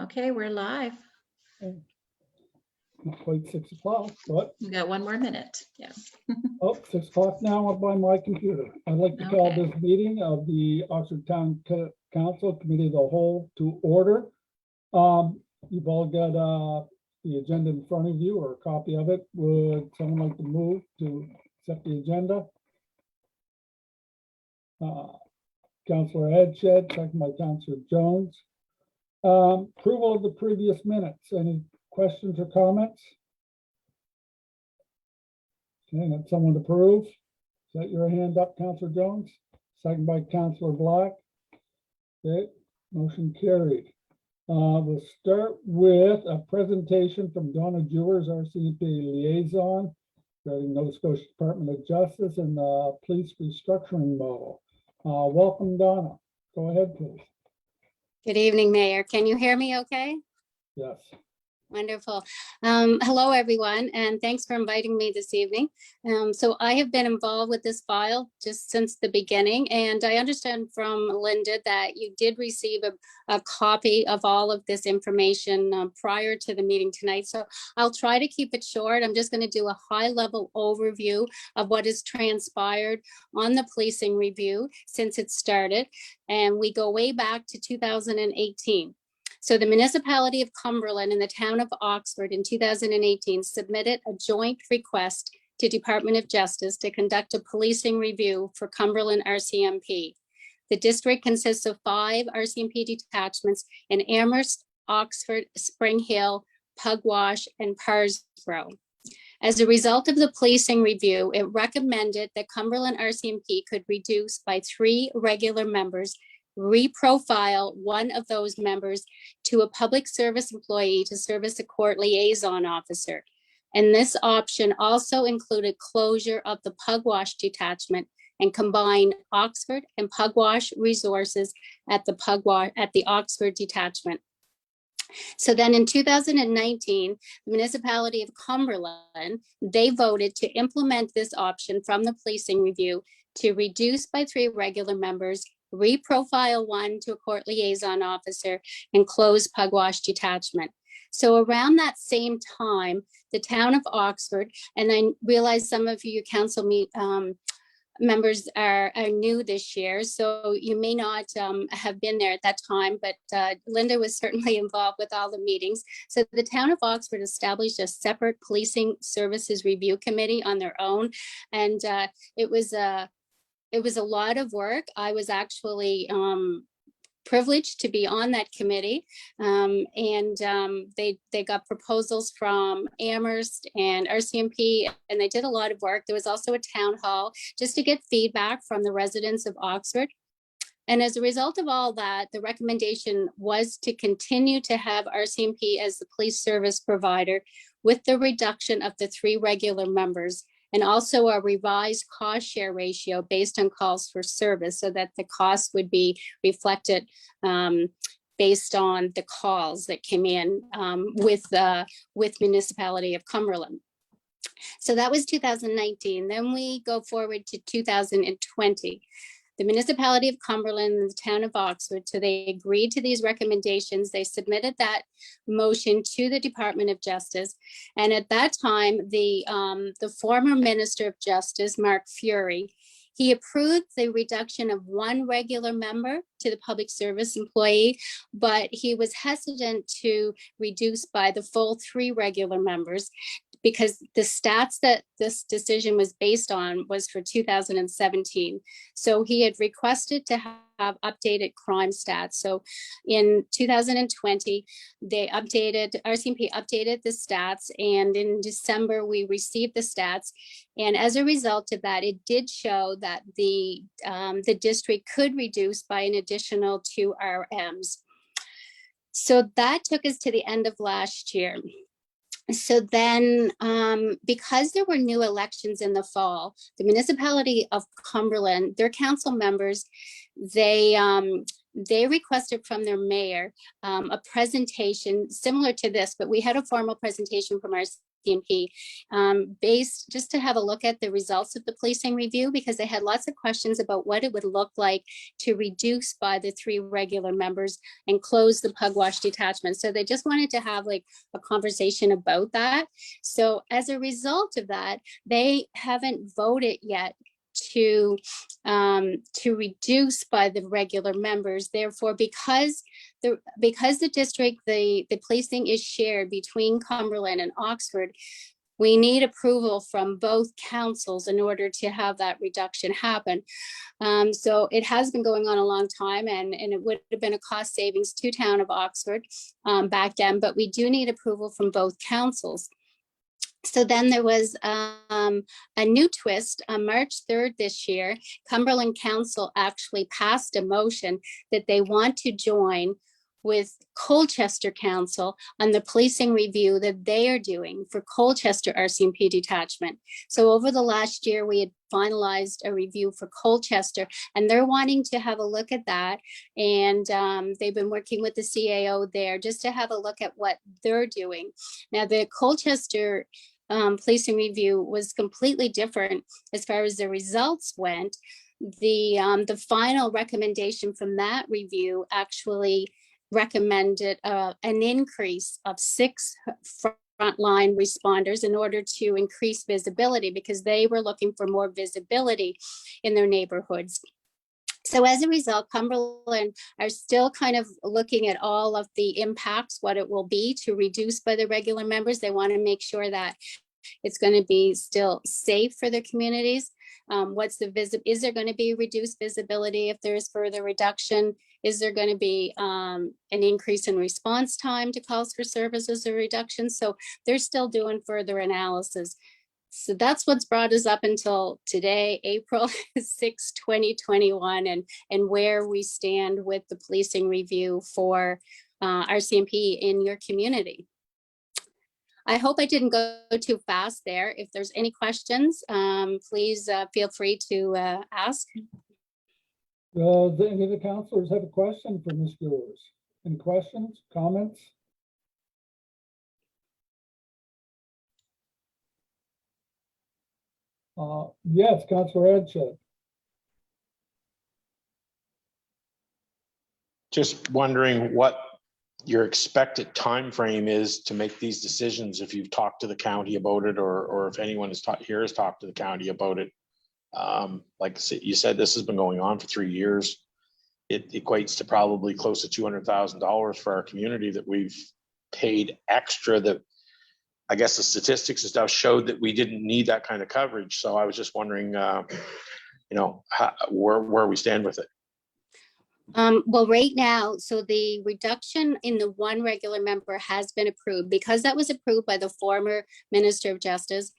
Okay, we're live. Not quite 6 o'clock, but We got one more minute. Yeah. 6 o'clock now by my computer. I'd like to call Okay. this meeting of the Oxford Town Council Committee of the Whole to order. You've all got the agenda in front of you or a copy of it. Would someone like to move to accept the agenda? Councillor Edshed, second by Councillor Jones. Approval of the previous minutes. Any questions or comments? Okay, got someone to approve. Is that your hand up, Councillor Jones? Second by Councillor Black. Okay, motion carried. We'll start with a presentation from Donna Jewers, RCMP liaison, regarding Nova Scotia Department of Justice and the police restructuring model. Welcome, Donna. Go ahead, please. Good evening, Mayor. Can you hear me okay? Yes. Wonderful. Hello, everyone, and thanks for inviting me this evening. So I have been involved with this file just since the beginning, and I understand from Linda that you did receive a copy of all of this information prior to the meeting tonight. So I'll try to keep it short. I'm just going to do a high-level overview of what has transpired on the policing review since it started, and we go way back to 2018. So the municipality of Cumberland and the town of Oxford in 2018 submitted a joint request to Department of Justice to conduct a policing review for Cumberland RCMP. The district consists of 5 RCMP detachments in Amherst, Oxford, Spring Hill, Pugwash, and Parsboro. As a result of the policing review, it recommended that Cumberland RCMP could reduce by 3 regular members, reprofile one of those members to a public service employee to serve as a court liaison officer. And this option also included closure of the Pugwash detachment and combine Oxford and Pugwash resources at the Oxford detachment. So then in 2019, the municipality of Cumberland, they voted to implement this option from the policing review to reduce by 3 regular members, reprofile one to a court liaison officer, and close Pugwash detachment. So around that same time, the town of Oxford, and I realize some of you council members are new this year, so you may not have been there at that time, but Linda was certainly involved with all the meetings. So the town of Oxford established a separate policing services review committee on their own, and it was a lot of work. I was actually privileged to be on that committee, and they got proposals from Amherst and RCMP, and they did a lot of work. There was also a town hall just to get feedback from the residents of Oxford. And as a result of all that, the recommendation was to continue to have RCMP as the police service provider with the reduction of the 3 regular members, and also a revised cost share ratio based on calls for service so that the cost would be reflected based on the calls that came in with municipality of Cumberland. So that was 2019. Then we go forward to 2020. The municipality of Cumberland and the town of Oxford, so they agreed to these recommendations. They submitted that motion to the Department of Justice. And at that time, the former Minister of Justice, Mark Fury, he approved the reduction of 1 regular member to the public service employee, but he was hesitant to reduce by the full 3 regular members, because the stats that this decision was based on was for 2017. So he had requested to have updated crime stats. So in 2020, RCMP updated the stats, and in December, we received the stats. And as a result of that, it did show that the district could reduce by an additional 2 RMs. So that took us to the end of last year. So then, because there were new elections in the fall, the municipality of Cumberland, their council members, they requested from their mayor a presentation similar to this, but we had a formal presentation from our RCMP, based just to have a look at the results of the policing review, because they had lots of questions about what it would look like to reduce by the 3 regular members and close the Pugwash detachment. So they just wanted to have like a conversation about that. So as a result of that, they haven't voted yet to reduce by the regular members. Therefore, because the district, the policing is shared between Cumberland and Oxford, we need approval from both councils in order to have that reduction happen. So it has been going on a long time, and it would have been a cost savings to town of Oxford back then, but we do need approval from both councils. So then there was a new twist. On March 3rd this year, Cumberland Council actually passed a motion that they want to join with Colchester Council on the policing review that they are doing for Colchester RCMP detachment. So over the last year, we had finalized a review for Colchester, and they're wanting to have a look at that. And they've been working with the CAO there just to have a look at what they're doing. Now, the Colchester policing review was completely different as far as the results went. The final recommendation from that review actually recommended an increase of 6 frontline responders in order to increase visibility, because they were looking for more visibility in their neighborhoods. So as a result, Cumberland are still kind of looking at all of the impacts, what it will be to reduce by the regular members. They want to make sure that it's going to be still safe for their communities. Is there going to be reduced visibility if there's further reduction? Is there going to be an increase in response time to calls for services or reduction? So they're still doing further analysis. So that's what's brought us up until today, April 6, 2021, and where we stand with the policing review for RCMP in your community. I hope I didn't go too fast there. If there's any questions, please feel free to ask. Does any of the councilors have a question for Ms. Gores? Any questions, comments? Yes, Councilor Edshed. Just wondering what your expected time frame is to make these decisions, if you've talked to the county about it, or if anyone has talked to the county about it. Like you said, this has been going on for 3 years. It equates to probably close to $200,000 for our community that we've paid extra, that I guess the statistics and stuff showed that we didn't need that kind of coverage. So I was just wondering, where we stand with it. Well, right now, so the reduction in the 1 regular member has been approved, because that was approved by the former Minister of Justice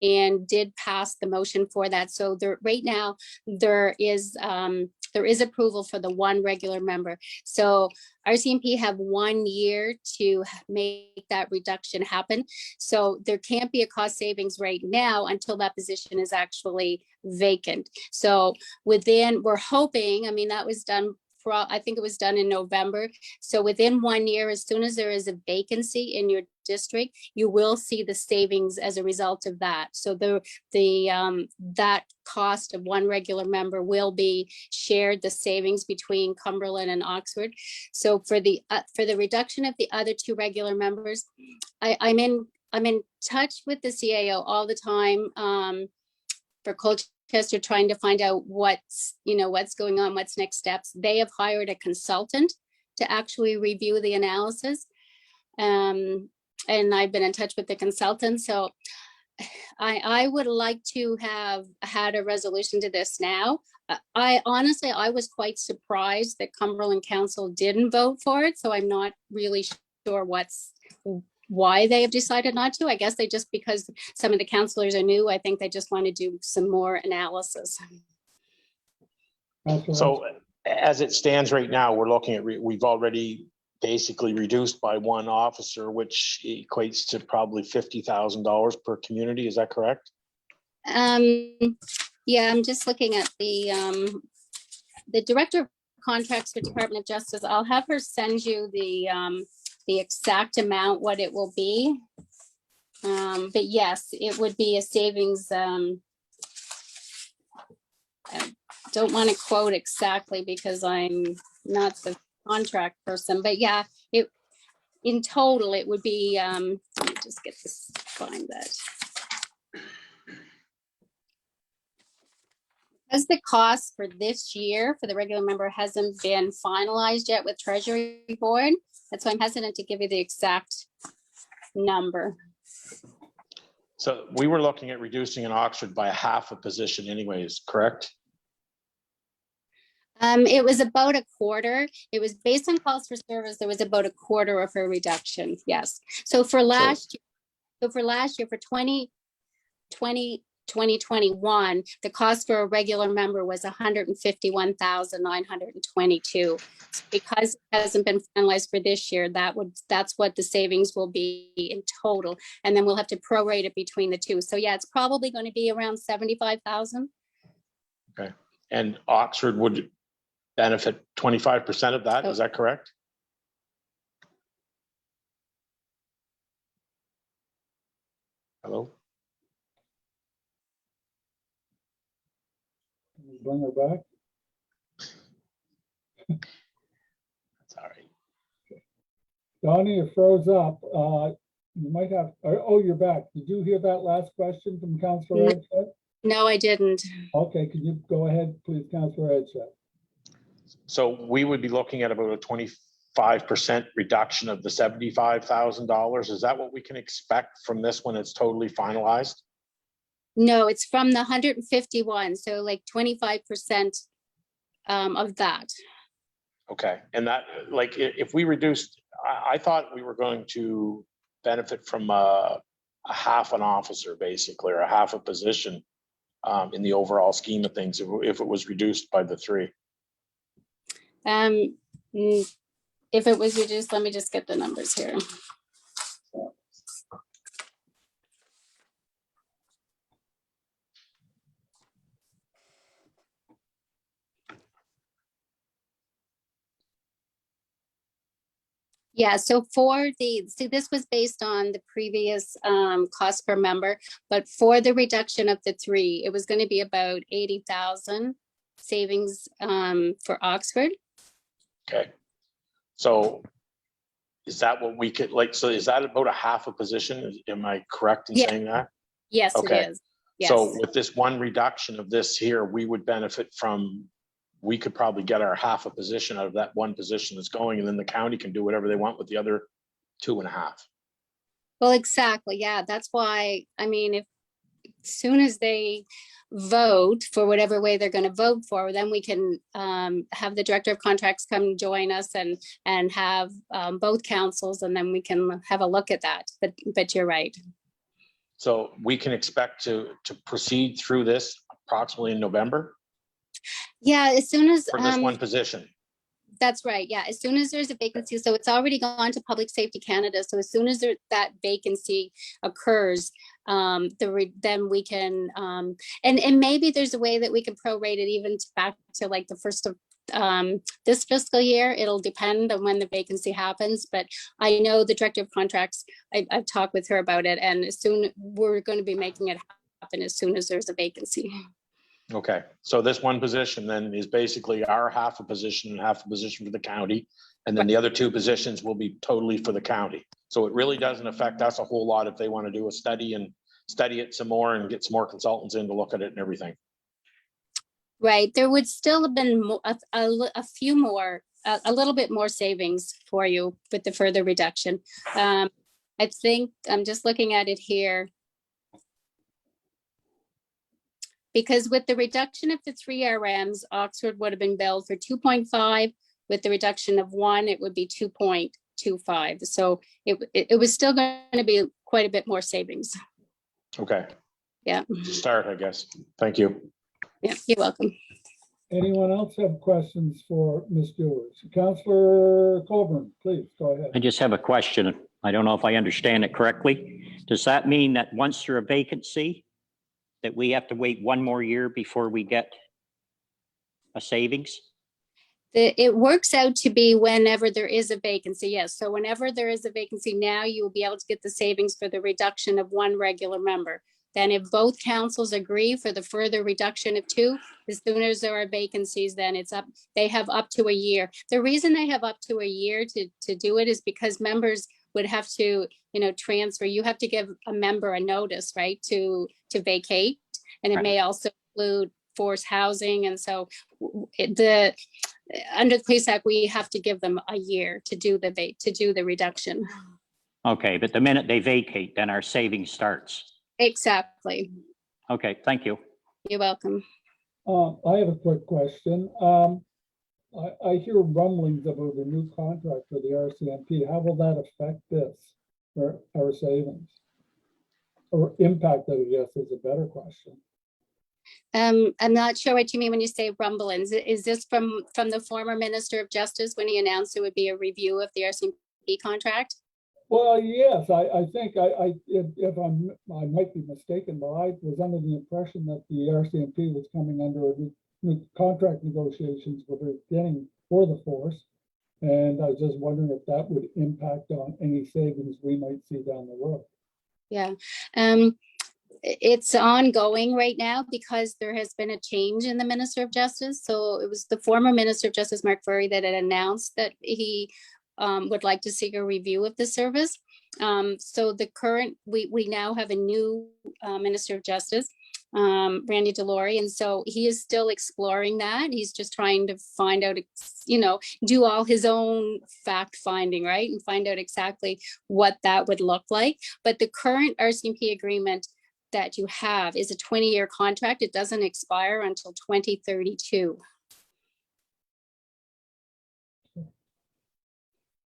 and did pass the motion for that. So right now there is approval for the 1 regular member. So RCMP have 1 year to make that reduction happen. So there can't be a cost savings right now until that position is actually vacant. So we're hoping, I mean, that was done, I think it was done in November. So within 1 year, as soon as there is a vacancy in your district, you will see the savings as a result of that. So that cost of 1 regular member will be shared, the savings between Cumberland and Oxford. So for the reduction of the other 2 regular members, I'm in touch with the CAO all the time for Colchester, trying to find out what's going on, what's next steps. They have hired a consultant to actually review the analysis. And I've been in touch with the consultant. So I would like to have had a resolution to this now. I was quite surprised that Cumberland Council didn't vote for it. So I'm not really sure why they have decided not to. I guess because some of the councillors are new, I think they just want to do some more analysis. So as it stands right now, we're looking at, we've already basically reduced by 1 officer, which equates to probably $50,000 per community. Is that correct? Yeah, I'm just looking at the Director of Contracts for Department of Justice. I'll have her send you the exact amount, what it will be. But yes, it would be a savings. I don't want to quote exactly because I'm not the contract person, but yeah, it in total, it would be, let me just get this, find that. As the cost for this year for the regular member hasn't been finalized yet with Treasury Board, that's why I'm hesitant to give you the exact number. So we were looking at reducing in Oxford by half a position anyways, correct? It was about a quarter. It was based on calls for service. There was about a quarter of a reduction. Yes. So for last year, for 2021, the cost for a regular member was 151,922. Because it hasn't been finalized for this year, that's what the savings will be in total. And then we'll have to prorate it between the two. So yeah, it's probably going to be around 75,000. Okay. And Oxford would benefit 25% of that. Is that correct? Hello? Can we bring her back? That's all right. Donnie, you froze up. You might have, oh, you're back. Did you hear that last question from Councillor Edgett? No, I didn't. Okay, can you go ahead, please, Councillor Edgett? So we would be looking at about a 25% reduction of the $75,000. Is that what we can expect from this when it's totally finalized? No, it's from the 151, so like 25% of that. Okay, and that, like, if we reduced, I thought we were going to benefit from a half an officer, basically, or a half a position in the overall scheme of things, if it was reduced by the three. If it was reduced, let me just get the numbers here. Yeah, so this was based on the previous cost per member, but for the reduction of the three, it was going to be about 80,000 savings for Oxford. Okay, so is that what we could, like, so is that about a half a position? Am I correct in saying that? Yes, Okay. it is. Yes. So with this one reduction of this here, we would benefit from, we could probably get our half a position out of that one position that's going, and then the county can do whatever they want with the other 2.5. Well, exactly. Yeah, that's why, I mean, if as soon as they vote for whatever way they're going to vote for, then we can have the director of contracts come join us and have both councils, and then we can have a look at that. But you're right. So we can expect to proceed through this approximately in November Yeah, as soon as for this one position. that's right. Yeah, as soon as there's a vacancy, so it's already gone to Public Safety Canada. So as soon as that vacancy occurs, then we can and maybe there's a way that we can prorate it even back to like the first of this fiscal year. It'll depend on when the vacancy happens, but I know the director of contracts, I've talked with her about it, and as soon we're going to be making it happen as soon as there's a vacancy. Okay, so this one position then is basically our half a position and half a position for the county, and then the other two positions will be totally for the county. So it really doesn't affect us a whole lot if they want to do a study and study it some more and get some more consultants in to look at it and everything. Right, there would still have been a few more, a little bit more savings for you with the further reduction. I think I'm just looking at it here. Because with the reduction of the 3 RMs, Oxford would have been billed for 2.5. With the reduction of 1, it would be 2.25. So it was still going to be quite a bit more savings. Okay. Yeah. Start, I guess. Thank you. Yeah, you're welcome. Anyone else have questions for Ms. Dewars? Councillor Colburn, please go ahead. I just have a question. I don't know if I understand it correctly. Does that mean that once there's a vacancy, that we have to wait 1 more year before we get a savings? It works out to be whenever there is a vacancy, yes. So whenever there is a vacancy now, you will be able to get the savings for the reduction of one regular member. Then if both councils agree for the further reduction of two, as soon as there are vacancies, then it's up, they have up to a year. The reason they have up to a year to do it is because members would have to, transfer. You have to give a member a notice, right, to vacate. And it may also include forced housing. And so under the Police Act, we have to give them a year to do the reduction. Okay, but the minute they vacate, then our savings starts. Exactly. Okay, thank you. You're welcome. I have a quick question. I hear rumblings about a new contract for the RCMP. How will that affect this, for our savings? Or impact it, I guess, is a better question. I'm not sure what you mean when you say rumblings. Is this from the former Minister of Justice when he announced it would be a review of the RCMP contract? Well, yes, I think if I might be mistaken, but I was under the impression that the RCMP was coming under a new contract negotiations with the beginning for the force. And I was just wondering if that would impact on any savings we might see down the road. Yeah. It's ongoing right now because there has been a change in the Minister of Justice. So it was the former Minister of Justice, Mark Furry, that had announced that he would like to seek a review of the service. So the current, we now have a new Minister of Justice, Randy DeLore, and so he is still exploring that. He's just trying to find out, do all his own fact finding, right, and find out exactly what that would look like. But the current RCMP agreement that you have is a 20-year contract. It doesn't expire until 2032.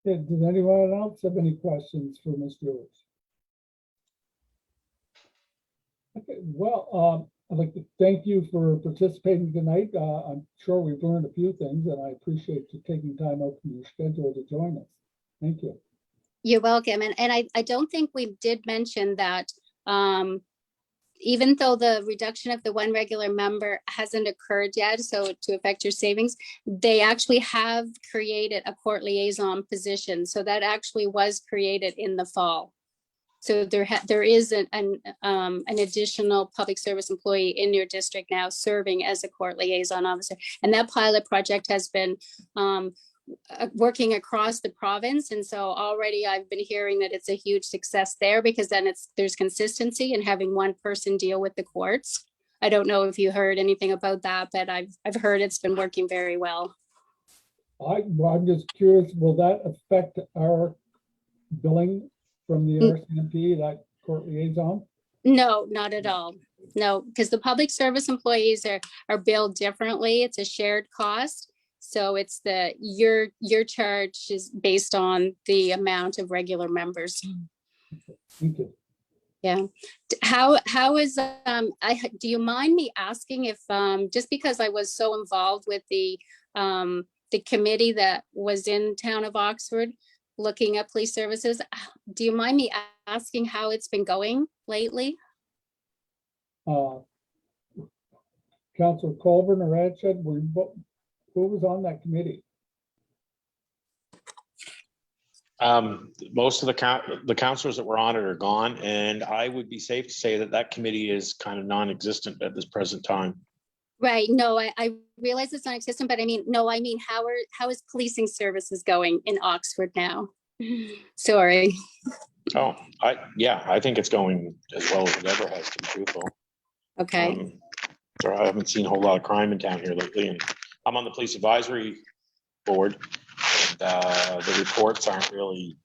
Okay, does anyone else have any questions for Ms. George? Okay, well, I'd like to thank you for participating tonight. I'm sure we've learned a few things, and I appreciate you taking time out from your schedule to join us. Thank you. You're welcome. And I don't think we did mention that even though the reduction of the one regular member hasn't occurred yet, so to affect your savings, they actually have created a court liaison position. So that actually was created in the fall. So there is an additional public service employee in your district now serving as a court liaison officer. And that pilot project has been working across the province. And so already I've been hearing that it's a huge success there because then there's consistency in having one person deal with the courts. I don't know if you heard anything about that, but I've heard it's been working very well. I'm just curious, will that affect our billing from the RCMP, that court liaison? No, not at all. No, because the public service employees are billed differently. It's a shared cost. So it's your charge is based on the amount of regular members. Thank you. Yeah. How is do you mind me asking if just because I was so involved with the committee that was in town of Oxford looking at police services, do you mind me asking how it's been going lately? Councillor Colburn or Adshed, who was on that committee? Most of the councillors that were on it are gone, and I would be safe to say that committee is kind of non-existent at this present time. Right. No, I realize it's non-existent, but I mean, how is policing services going in Oxford now? Sorry. Oh, I think it's going as well as it ever has, to be truthful. Okay. I haven't seen a whole lot of crime in town here lately, and I'm on the police advisory board, and the reports aren't really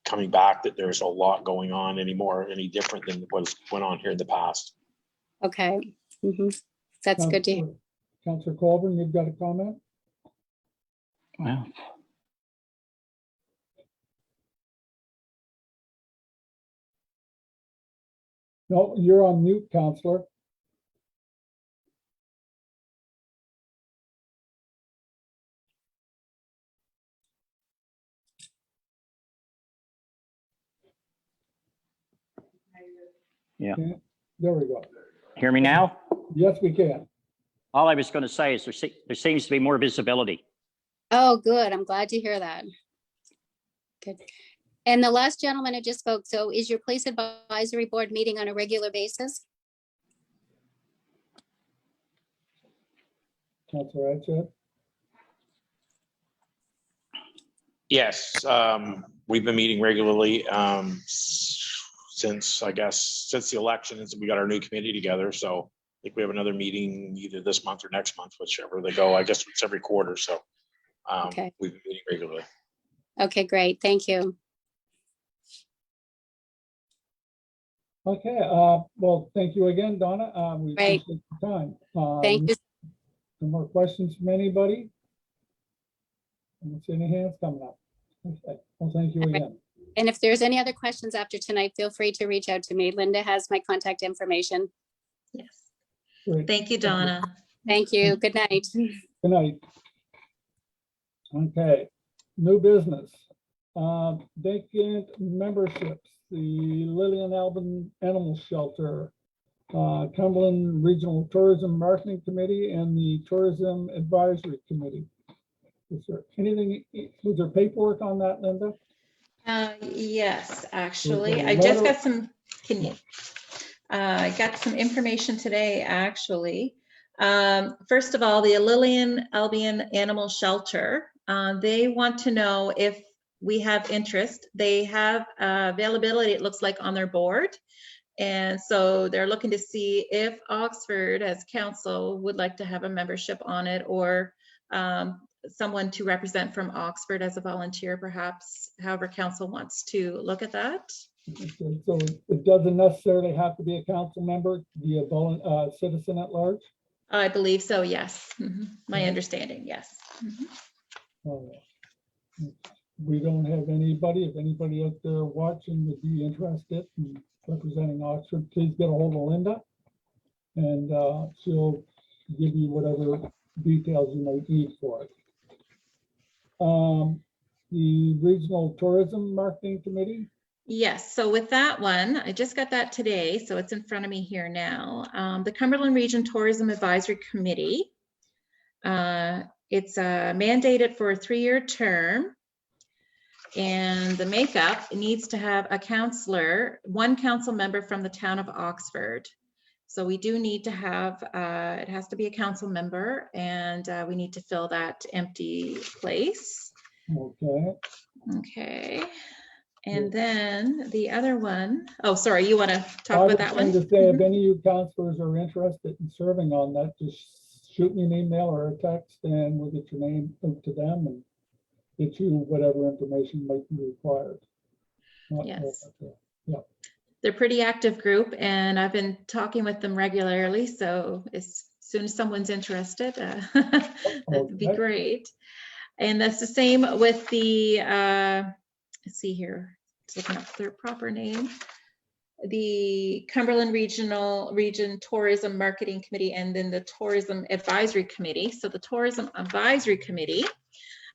coming back that there's a lot going on anymore, any different than what went on here in the past. Okay. That's good to hear. Councillor Colburn, you've got a comment? Well, No, you're on mute, Councillor. Yeah. There we go. hear me now? Yes, we can. All I was going to say is there seems to be more visibility. Oh, good. I'm glad to hear that. Good. And the last gentleman who just spoke, so is your police advisory board meeting on a regular basis? Councillor Adshead? Yes, we've been meeting regularly since, I guess, since the election, and we got our new committee together. So I think we have another meeting either this month or next month, whichever they go. I guess it's every quarter. So Okay. we've been meeting regularly. Okay, great. Thank you. Okay, well, thank you again, Donna. We Right. appreciate the time. Thank you. Some more questions from anybody? I don't see any hands coming up. Okay, well, thank you again. And if there's any other questions after tonight, feel free to reach out to me. Linda has my contact information. Yes. Great. Thank you, Donna. Thank you. Good night. Good night. Okay, new business. Vacant memberships, the Lillian Albin Animal Shelter, Cumberland Regional Tourism Marketing Committee, and the Tourism Advisory Committee. Was there anything, was there paperwork on that, Linda? Yes, actually, Okay, I just letter- got some, I got some information today, actually. First of all, the Lillian Albion Animal Shelter, they want to know if we have interest. They have availability, it looks like, on their board. And so they're looking to see if Oxford as council would like to have a membership on it, or someone to represent from Oxford as a volunteer, perhaps, however council wants to look at that. Okay, so it doesn't necessarily have to be a council member, be a citizen at large? I believe so, yes. My Yeah. understanding, yes. We don't have anybody. If anybody out there watching would be interested in representing Oxford, please get a hold of Linda, and she'll give you whatever details you might need for it. The Regional Tourism Marketing Committee. Yes, so with that one, I just got that today, so it's in front of me here now. The Cumberland Region Tourism Advisory Committee. It's mandated for a 3-year term. And the makeup needs to have a counselor, one council member from the town of Oxford. So we do need to have, it has to be a council member, and we need to fill that empty place. Okay. Okay. And then the other one, oh, sorry, you want to talk I about was that going one? to say, if any of you counselors are interested in serving on that, just shoot me an email or a text, and we'll get your name out to them and get you whatever information might be required. Yes. Yeah. They're a pretty active group, and I've been talking with them regularly. So as soon as someone's interested, that'd be Okay. great. And that's the same with the, let's see here, just looking up their proper name. The Cumberland Region Tourism Marketing Committee, and then the Tourism Advisory Committee. So the Tourism Advisory Committee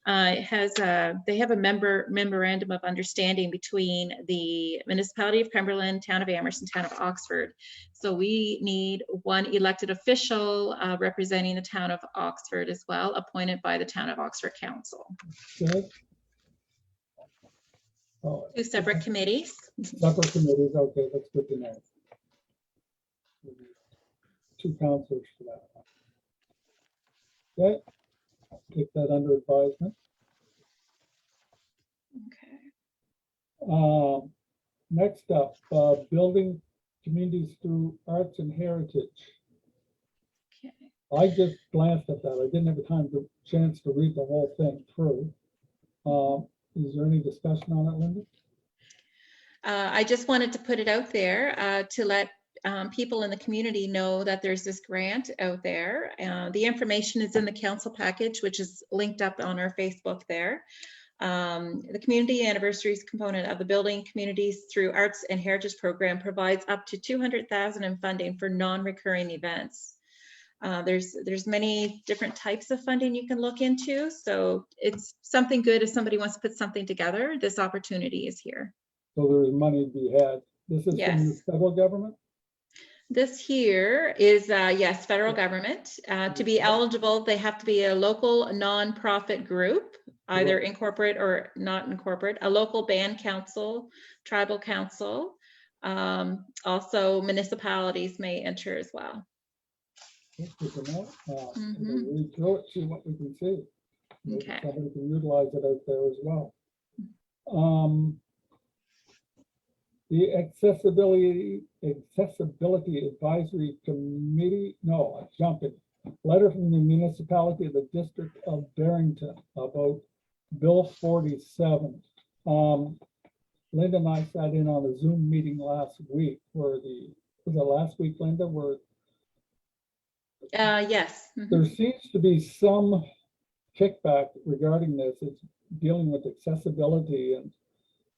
they have a memorandum of understanding between the municipality of Cumberland, town of Amherst, and town of Oxford. So we need one elected official representing the town of Oxford as well, appointed by the town of Oxford Council. Good. Oh, 2 separate committees. separate committees, okay, that's good to know. 2 counselors for that one. Okay, I'll take that under advisement. Okay. Next up, building communities through arts and heritage. Okay. I just glanced at that. I didn't have a chance to read the whole thing through. Is there any discussion on it, Linda? I just wanted to put it out there to let people in the community know that there's this grant out there. The information is in the council package, which is linked up on our Facebook there. The community anniversaries component of the Building Communities Through Arts and Heritage Program provides up to $200,000 in funding for non-recurring events. There's many different types of funding you can look into, so it's something good if somebody wants to put something together. This opportunity is here. So there is money to be had. This is from the Yes. federal government? This here is, yes, federal government. To be eligible, they have to be a local nonprofit group, either incorporate or not incorporate, a local band council, tribal council. Also, municipalities may enter as well. Let's take a note. Mhm. We'll read through it, see what we can see. Maybe Okay. somebody can utilize it out there as well. The Accessibility Advisory Committee, no, I'm jumping. Letter from the municipality of the District of Barrington about Bill 47. Linda and I sat in on a Zoom meeting last week where was it last week, Linda, where Yes. Mhm. there seems to be some kickback regarding this. It's dealing with accessibility, and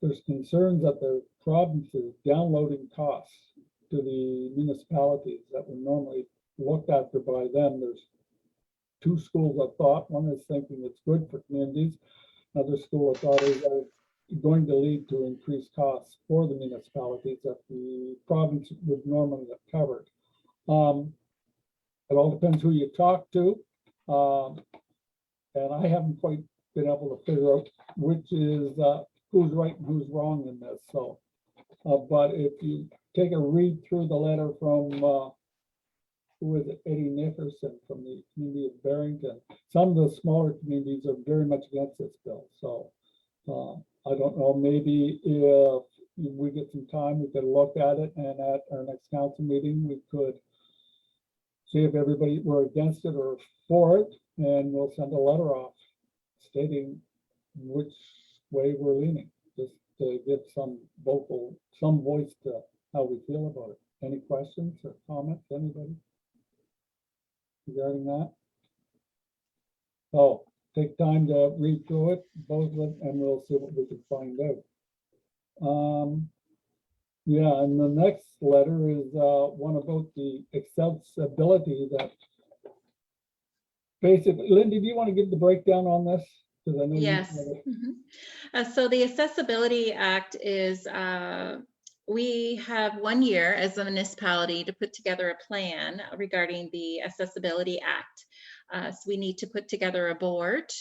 there's concerns that the province is downloading costs to the municipalities that were normally looked after by them. There's two schools of thought. One is thinking it's good for communities. Another school of thought is that it's going to lead to increased costs for the municipalities that the province would normally have covered. It all depends who you talk to. And I haven't quite been able to figure out which is who's right and who's wrong in this. So, but if you take a read through the letter from who is it, Eddie Nickerson from the community of Barrington, some of the smaller communities are very much against this bill. So I don't know, maybe if we get some time, we could look at it, and at our next council meeting, we could see if everybody were against it or for it, and we'll send a letter off stating which way we're leaning, just to give some voice to how we feel about it. Any questions or comments, anybody regarding that? Oh, take time to read through it, both of it, and we'll see what we can find out. Yeah, and the next letter is one about the accessibility that basically, Lindy, do you want to give the breakdown on this? Because I know Yes. So the Accessibility Act is, we have 1 year as a municipality to put together a plan regarding the Accessibility Act. So we need to put together a board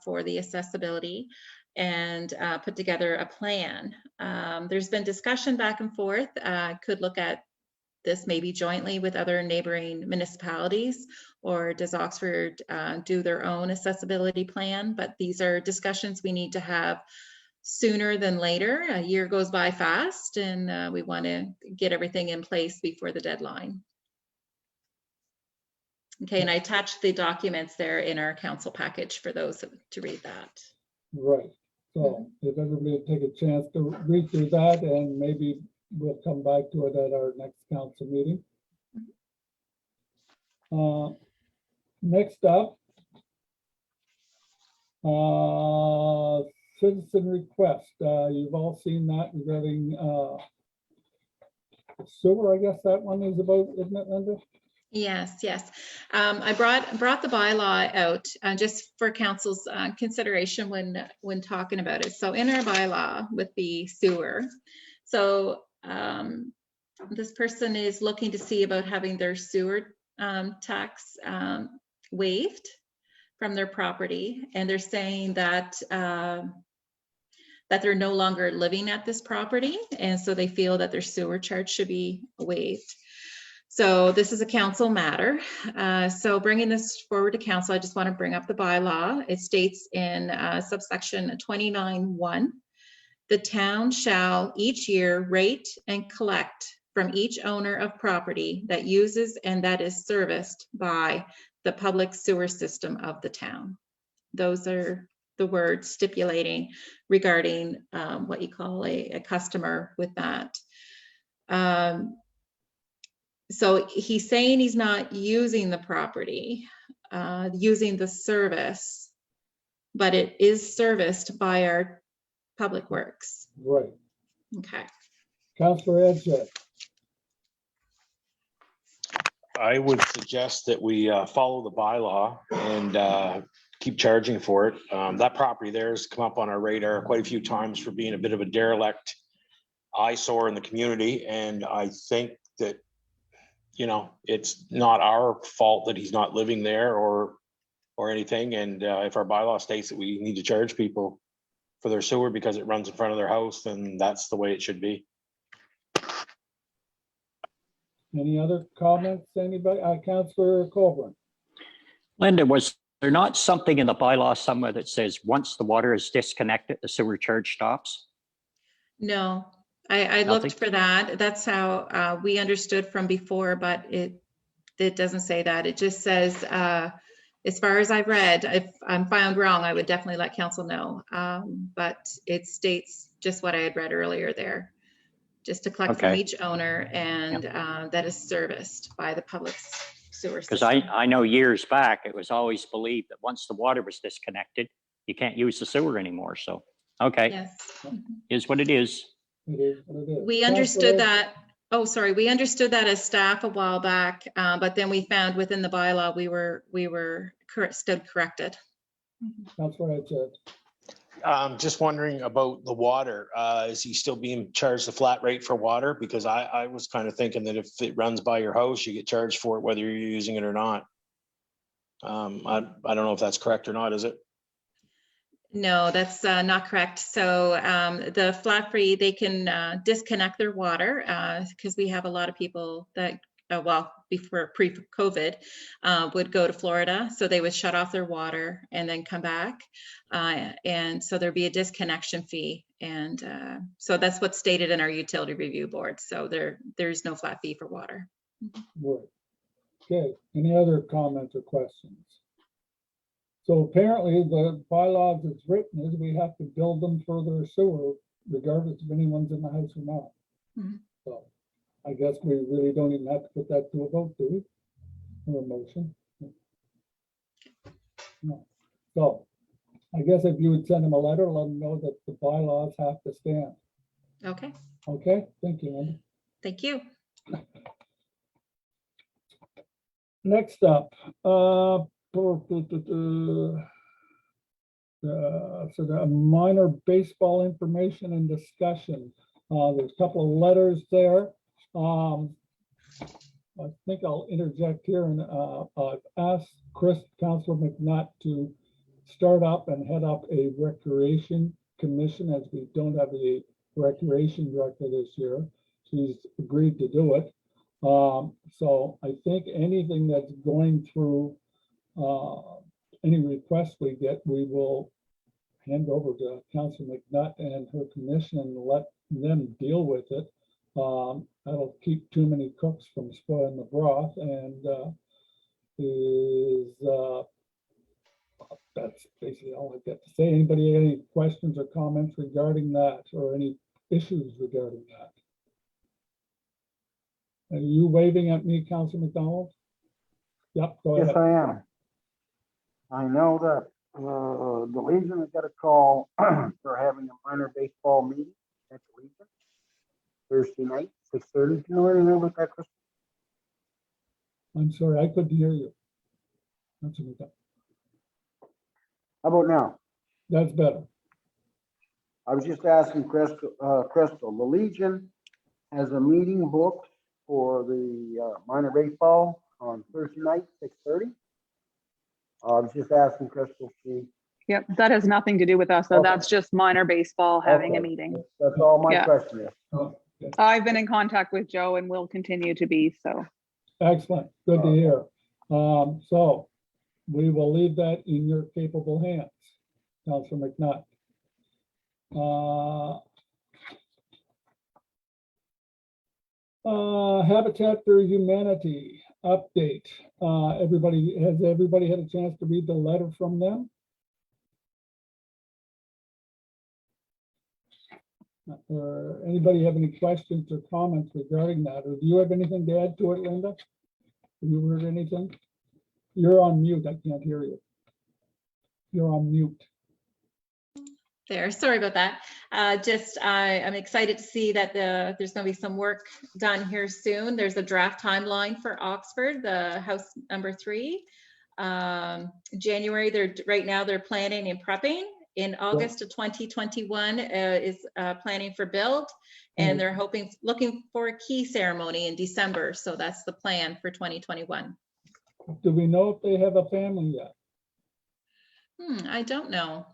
for the accessibility and put together a plan. There's been discussion back and forth. Could look at this maybe jointly with other neighboring municipalities, or does Oxford do their own accessibility plan? But these are discussions we need to have sooner than later. A year goes by fast, and we want to get everything in place before the deadline. Okay, and I attached the documents there in our council package for those to read that. Right. So if everybody would take a chance to read through that, and maybe we'll come back to it at our next council meeting. Next up, citizen request. You've all seen that regarding sewer, I guess that one is about, isn't it, Linda? Yes, yes. I brought the bylaw out just for council's consideration when talking about it. So in our bylaw with the sewer, so this person is looking to see about having their sewer tax waived from their property, and they're saying that that they're no longer living at this property, and so they feel that their sewer charge should be waived. So this is a council matter. So bringing this forward to council, I just want to bring up the bylaw. It states in subsection 29(1), the town shall each year rate and collect from each owner of property that uses and that is serviced by the public sewer system of the town. Those are the words stipulating regarding what you call a customer with that. So he's saying he's not using the property, using the service, but it is serviced by our public works. Right. Okay. Councillor Edgett. I would suggest that we follow the bylaw and keep charging for it. That property there has come up on our radar quite a few times for being a bit of a derelict eyesore in the community. And I think that you know, it's not our fault that he's not living there or anything. And if our bylaw states that we need to charge people for their sewer because it runs in front of their house, then that's the way it should be. Any other comments, anybody? Councillor Colburn? Linda, was there not something in the bylaw somewhere that says once the water is disconnected, the sewer charge stops? No, I Nothing? looked for that. That's how we understood from before, but it doesn't say that. It just says, as far as I've read, if I'm found wrong, I would definitely let council know. But it states just what I had read earlier there, just to collect from Okay. each owner and that is serviced by the public sewer Because system. I know years back, it was always believed that once the water was disconnected, you can't use the sewer anymore. So, okay, Yes. is what it is. It is what it is. We understood Councillor- that, oh, sorry, we understood that as staff a while back, but then we found within the bylaw, we were stood corrected. Councillor Edgett. Just wondering about the water. Is he still being charged a flat rate for water? Because I was kind of thinking that if it runs by your house, you get charged for it whether you're using it or not. I don't know if that's correct or not, is it? No, that's not correct. So the flat fee, they can disconnect their water because we have a lot of people that, well, before pre-COVID would go to Florida. So they would shut off their water and then come back. And so there'd be a disconnection fee. And so that's what's stated in our utility review board. So there's no flat fee for water. Right. Okay, any other comments or questions? So apparently the bylaws as written is we have to build them for their sewer regardless if anyone's in the house or not. Mhm. So I guess we really don't even have to put that to a vote, do we? Or a motion? No. So I guess if you would send them a letter, let them know that the bylaws have to stand. Okay, Okay, thank you, Linda. thank you. Next up, so the minor baseball information and discussion. There's a couple of letters there. I think I'll interject here and I've asked Councilor McNutt to start up and head up a recreation commission as we don't have a recreation director this year. She's agreed to do it. So I think anything that's going through any requests we get, we will hand over to Councilor McNutt and her commission and let them deal with it. That'll keep too many cooks from spoiling the broth and that's basically all I've got to say. Anybody have any questions or comments regarding that or any issues regarding that? Are you waving at me, Councilor McDonald? Yep, go ahead. Yes, I am. I know that the Legion has got a call for having a minor baseball meeting at the Legion Thursday night, 6:30. Do you know anything about that, Chris? I'm sorry, I couldn't hear you. Councilor McDonald. How about now? That's better. I was just asking Crystal, the Legion has a meeting booked for the minor baseball on Thursday night, 6:30. I was just asking Crystal, she. Yep, that has nothing to do with us, though. Okay. That's just minor baseball having a Okay. meeting. That's all my Yeah. question is. Oh, okay. I've been in contact with Joe and will continue to be, so. Excellent, good to hear. So we will leave that in your capable hands, Councilor McNutt. Habitat for Humanity update. Has everybody had a chance to read the letter from them? Or anybody have any questions or comments regarding that? Or do you have anything to add to it, Linda? Have you heard anything? You're on mute. I can't hear you. You're on mute. There, sorry about that. I'm excited to see that there's going to be some work done here soon. There's a draft timeline for Oxford, the house number 3. January, right now they're planning and prepping, in August of 2021 is planning for build, and they're looking for a key ceremony in December. So that's the plan for 2021. Do we know if they have a family yet? I don't know.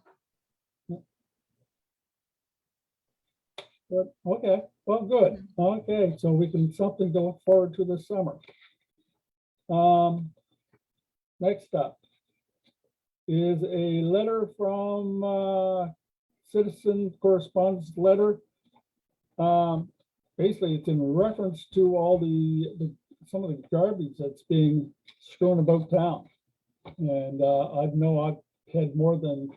But, okay, well, good. Okay, so we can something to look forward to this summer. Next up is a letter from citizen correspondence letter. Basically, it's in reference to all some of the garbage that's being strewn about town. And I know I've had more than,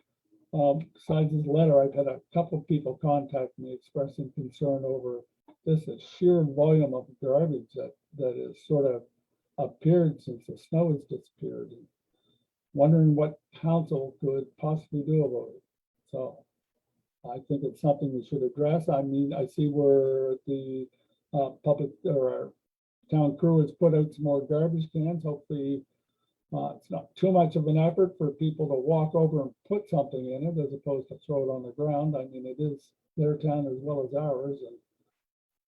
besides this letter, I've had a couple of people contact me expressing concern over this sheer volume of garbage that is sort of appeared since the snow has disappeared. And wondering what council could possibly do about it. So I think it's something we should address. I mean, I see where the public or our town crew has put out some more garbage cans. Hopefully it's not too much of an effort for people to walk over and put something in it as opposed to throw it on the ground. I mean, it is their town as well as ours, and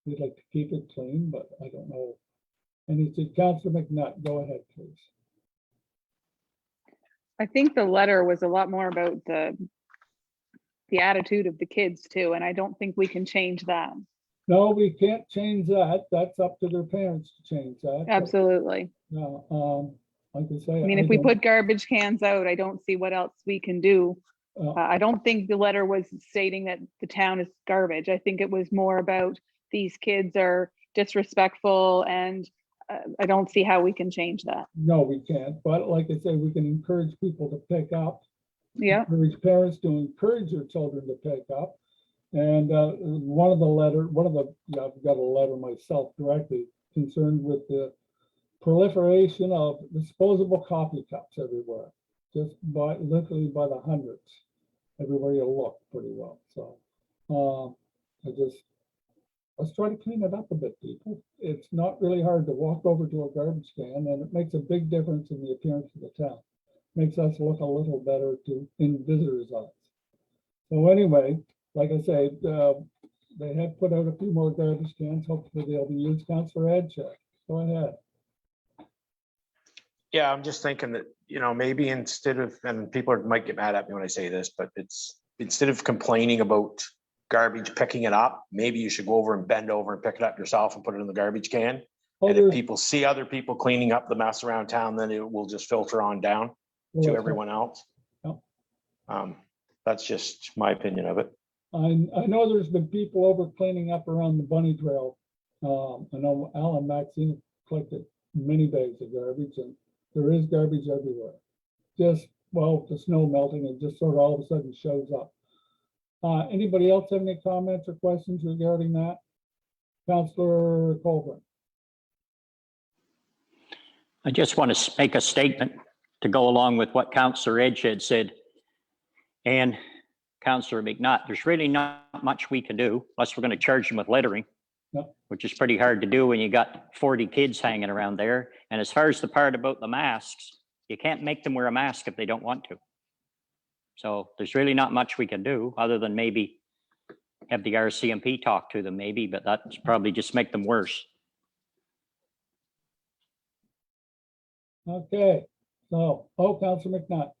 we'd like to keep it clean, but I don't know. Anything, Councilor McNutt, go ahead, please. I think the letter was a lot more about the attitude of the kids too, and I don't think we can change that. No, we can't change that. That's up to their parents to change that. Absolutely. No, like I say. I mean, if we put garbage cans out, I don't see what else we can do. I don't think the letter was stating that the town is garbage. I think it was more about these kids are disrespectful, and I don't see how we can change that. No, we can't. But like I say, we can encourage people to pick up. Yeah. Encourage parents to encourage their children to pick up. And I've got a letter myself directly concerned with the proliferation of disposable coffee cups everywhere, just literally by the hundreds, everywhere you look pretty well. So let's try to clean it up a bit, people. It's not really hard to walk over to a garbage can, and it makes a big difference in the appearance of the town. Makes us look a little better in visitors' eyes. So anyway, like I say, they have put out a few more garbage cans. Hopefully they'll be used. Councilor Adcheck, go ahead. Yeah, I'm just thinking that, maybe instead of, and people might get mad at me when I say this, but it's instead of complaining about garbage, picking it up, maybe you should go over and bend over and pick it up yourself and put it in the garbage can. And if people see other people cleaning up the mess around town, then it will just filter on down to everyone else. Yep. That's just my opinion of it. I know there's been people over cleaning up around the bunny trail. I know Alan Maxine collected many bags of garbage, and there is garbage everywhere. Just, the snow melting and just sort of all of a sudden shows up. Anybody else have any comments or questions regarding that? Councillor Colburn. I just want to make a statement to go along with what Councillor Edge had said. And Councillor McNutt, there's really not much we can do unless we're going to charge them with littering, which is pretty hard to do when you got 40 kids hanging around there. And as far as the part about the masks, you can't make them wear a mask if they don't want to. So there's really not much we can do other than maybe have the RCMP talk to them maybe, but that's probably just make them worse. Okay, so, Councillor McNutt.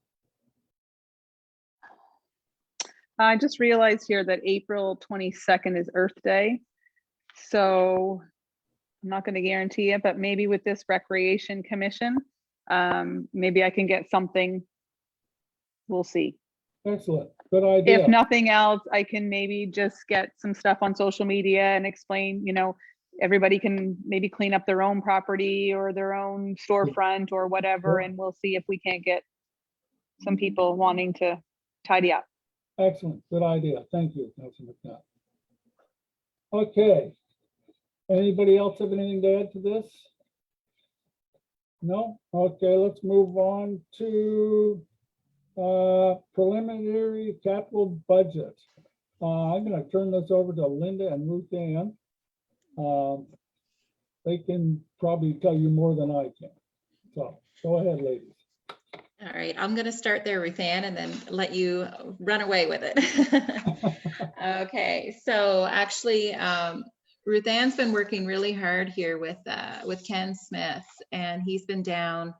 I just realized here that April 22nd is Earth Day. So I'm not going to guarantee it, but maybe with this Recreation Commission, maybe I can get something. We'll see. Excellent, good idea. If nothing else, I can maybe just get some stuff on social media and explain, everybody can maybe clean up their own property or their own storefront or whatever, and we'll see if we can't get some people wanting to tidy up. Excellent, good idea. Thank you, Councilor McNutt. Okay, anybody else have anything to add to this? No? Okay, let's move on to preliminary capital budget. I'm going to turn this over to Linda and Ruth Ann. They can probably tell you more than I can. So go ahead, ladies. All right, I'm going to start there, Ruth Ann, and then let you run away with it. Okay, so actually, Ruth Ann's been working really hard here with Ken Smith, and he's been down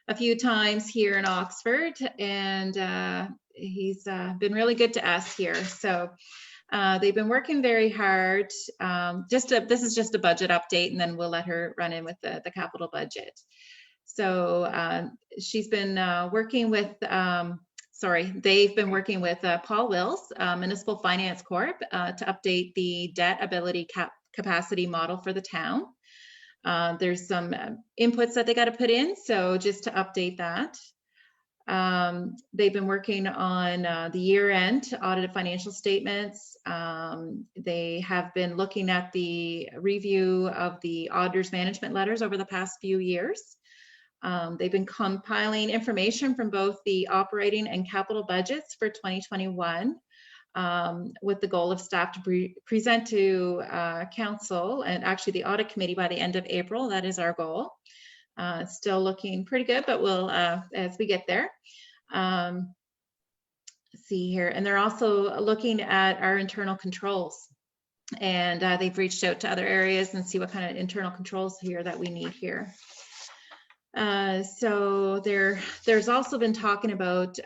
a few times here in Oxford, and he's been really good to us here. So they've been working very hard. This is just a budget update, and then we'll let her run in with the capital budget. So she's been working with, they've been working with Paul Wills, Municipal Finance Corp, to update the debt ability capacity model for the town. There's some inputs that they got to put in, so just to update that. They've been working on the year-end audited financial statements. They have been looking at the review of the auditor's management letters over the past few years. They've been compiling information from both the operating and capital budgets for 2021, with the goal of staff to present to council and actually the audit committee by the end of April. That is our goal. Still looking pretty good, but we'll, as we get there. See here, and they're also looking at our internal controls. And they've reached out to other areas and see what kind of internal controls here that we need here. So there's also been talking about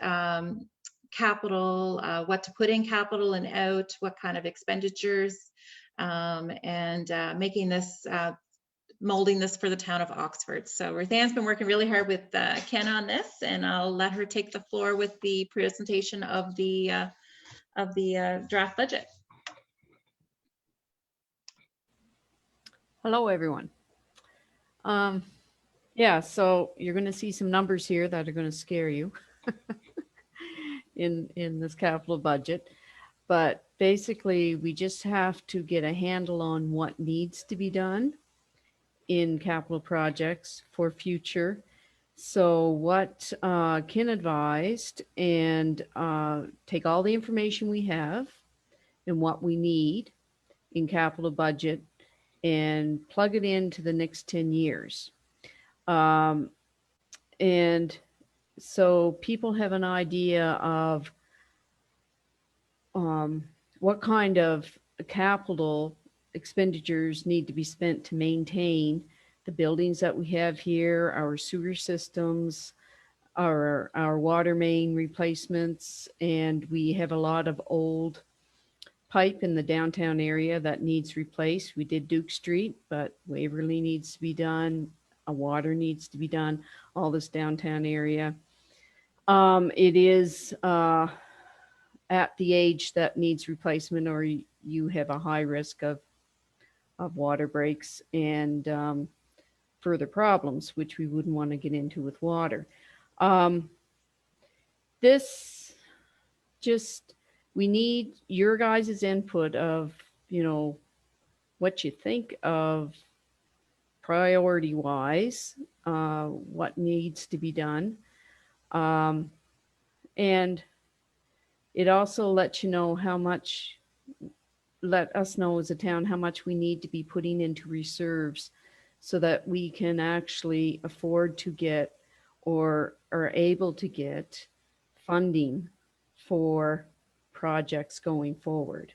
capital, what to put in capital and out, what kind of expenditures, and making this, molding this for the town of Oxford. So Ruth Ann's been working really hard with Ken on this, and I'll let her take the floor with the presentation of the draft budget. Hello, everyone. Yeah, so you're going to see some numbers here that are going to scare you in this capital budget. But basically, we just have to get a handle on what needs to be done in capital projects for future. So what Ken advised, and take all the information we have and what we need in capital budget and plug it into the next 10 years. And so people have an idea of what kind of capital expenditures need to be spent to maintain the buildings that we have here, our sewer systems, our water main replacements, and we have a lot of old pipe in the downtown area that needs replaced. We did Duke Street, but Waverly needs to be done. A water needs to be done. All this downtown area. It is at the age that needs replacement, or you have a high risk of water breaks and further problems, which we wouldn't want to get into with water. This just, we need your guys' input of, what you think of priority wise, what needs to be done. And it also lets you know how much, let us know as a town how much we need to be putting into reserves so that we can actually afford to get or are able to get funding for projects going forward.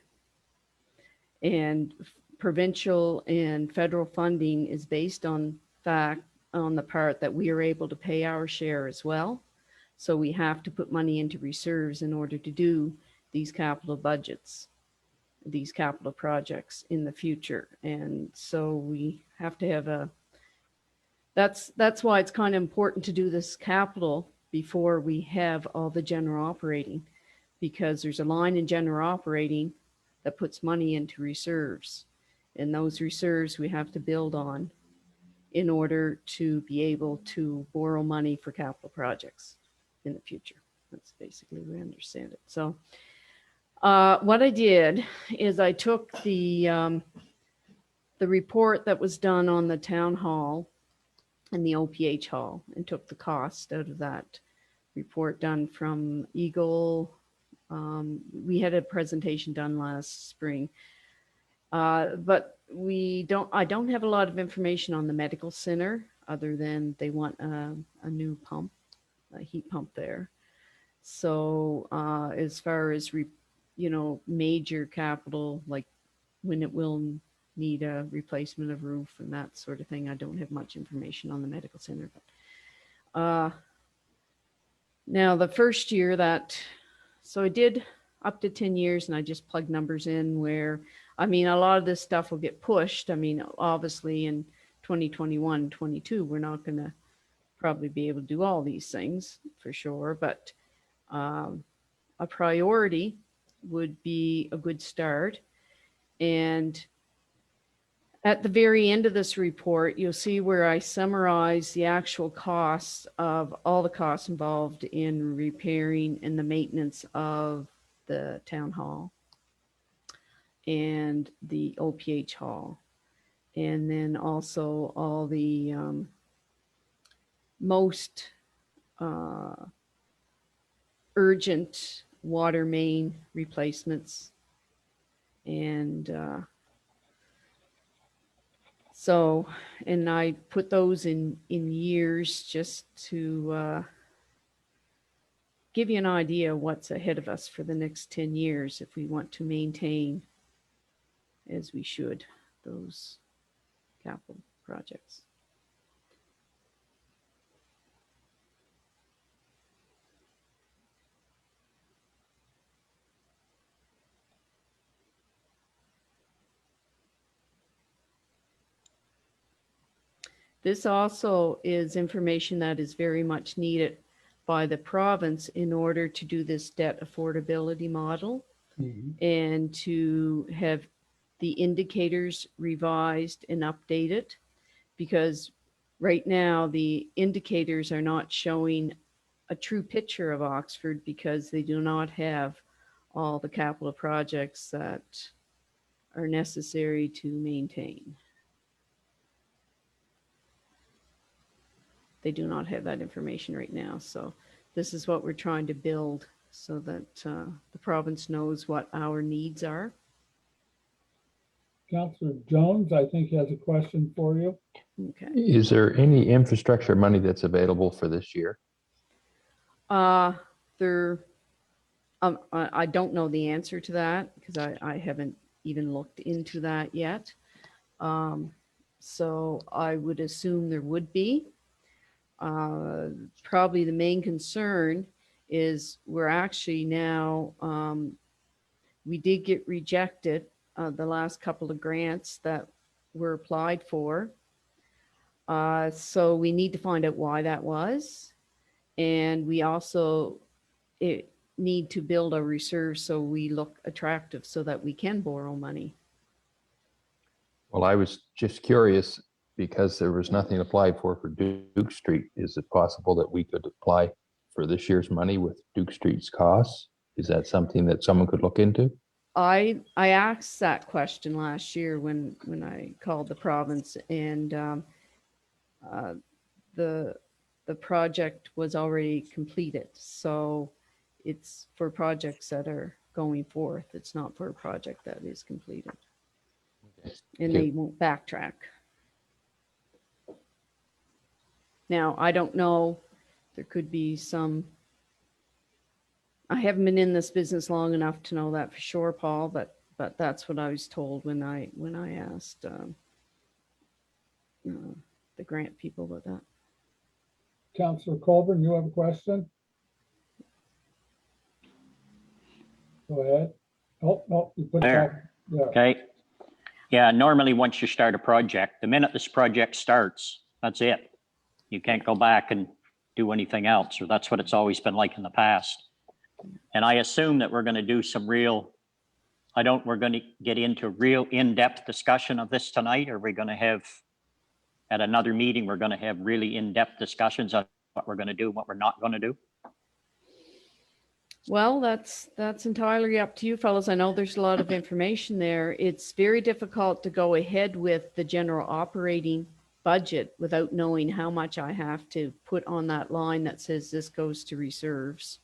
And provincial and federal funding is based on the part that we are able to pay our share as well. So we have to put money into reserves in order to do these capital budgets, these capital projects in the future. And so we have to have that's why it's kind of important to do this capital before we have all the general operating, because there's a line in general operating that puts money into reserves. And those reserves we have to build on in order to be able to borrow money for capital projects in the future. That's basically we understand it. So what I did is I took the report that was done on the town hall and the OPH hall and took the cost out of that report done from Eagle. We had a presentation done last spring. But I don't have a lot of information on the medical center other than they want a new pump heat pump there. So as far as, major capital, like when it will need a replacement of roof and that sort of thing, I don't have much information on the medical center. But now the first year so I did up to 10 years and I just plugged numbers in where, a lot of this stuff will get pushed. Obviously in 2021, 22, we're not going to probably be able to do all these things for sure, but a priority would be a good start. And at the very end of this report, you'll see where I summarize the actual costs of all the costs involved in repairing and the maintenance of the town hall and the OPH hall. And then also all the most urgent water main replacements. And and I put those in years just to give you an idea what's ahead of us for the next 10 years if we want to maintain, as we should, those capital projects. This also is information that is very much needed by the province in order to do this debt affordability model and to have the indicators revised and updated, because right now the indicators are not showing a true picture of Oxford because they do not have all the capital projects that are necessary to maintain. They do not have that information right now. So this is what we're trying to build so that the province knows what our needs are. Councillor Jones, I think, has a question for you. Okay. Is there any infrastructure money that's available for this year? I don't know the answer to that because I haven't even looked into that yet. So I would assume there would be. Probably the main concern is we're actually now, we did get rejected the last couple of grants that were applied for. So we need to find out why that was. And we also need to build a reserve so we look attractive so that we can borrow money. Well, I was just curious because there was nothing applied for Duke Street. Is it possible that we could apply for this year's money with Duke Street's costs? Is that something that someone could look into? I asked that question last year when I called the province, and the project was already completed. So it's for projects that are going forth. It's not for a project that is completed. Okay. And they won't backtrack. Now, I don't know, there could be some, I haven't been in this business long enough to know that for sure, Paul, but that's what I was told when I asked the grant people about that. Councillor Colburn, you have a question? Go ahead. Oh, no, you put it There. back. Yeah. Okay. Yeah, normally once you start a project, the minute this project starts, that's it. You can't go back and do anything else, or that's what it's always been like in the past. And I assume that we're going to do some real, we're going to get into real in-depth discussion of this tonight, or we're going to have, at another meeting, we're going to have really in-depth discussions on what we're going to do and what we're not going to do. Well, that's entirely up to you fellows. I know there's a lot of information there. It's very difficult to go ahead with the general operating budget without knowing how much I have to put on that line that says this goes to reserves.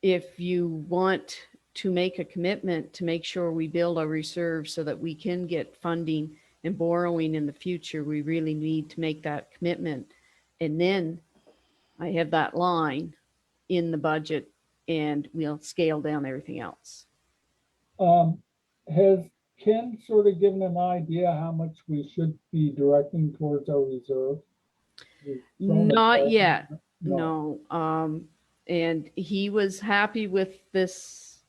If you want to make a commitment to make sure we build a reserve so that we can get funding and borrowing in the future, we really need to make that commitment. And then I have that line in the budget and we'll scale down everything else. Has Ken sort of given an idea how much we should be directing towards our reserve? We've thrown a Not ball- yet, No, no. And he was happy with this,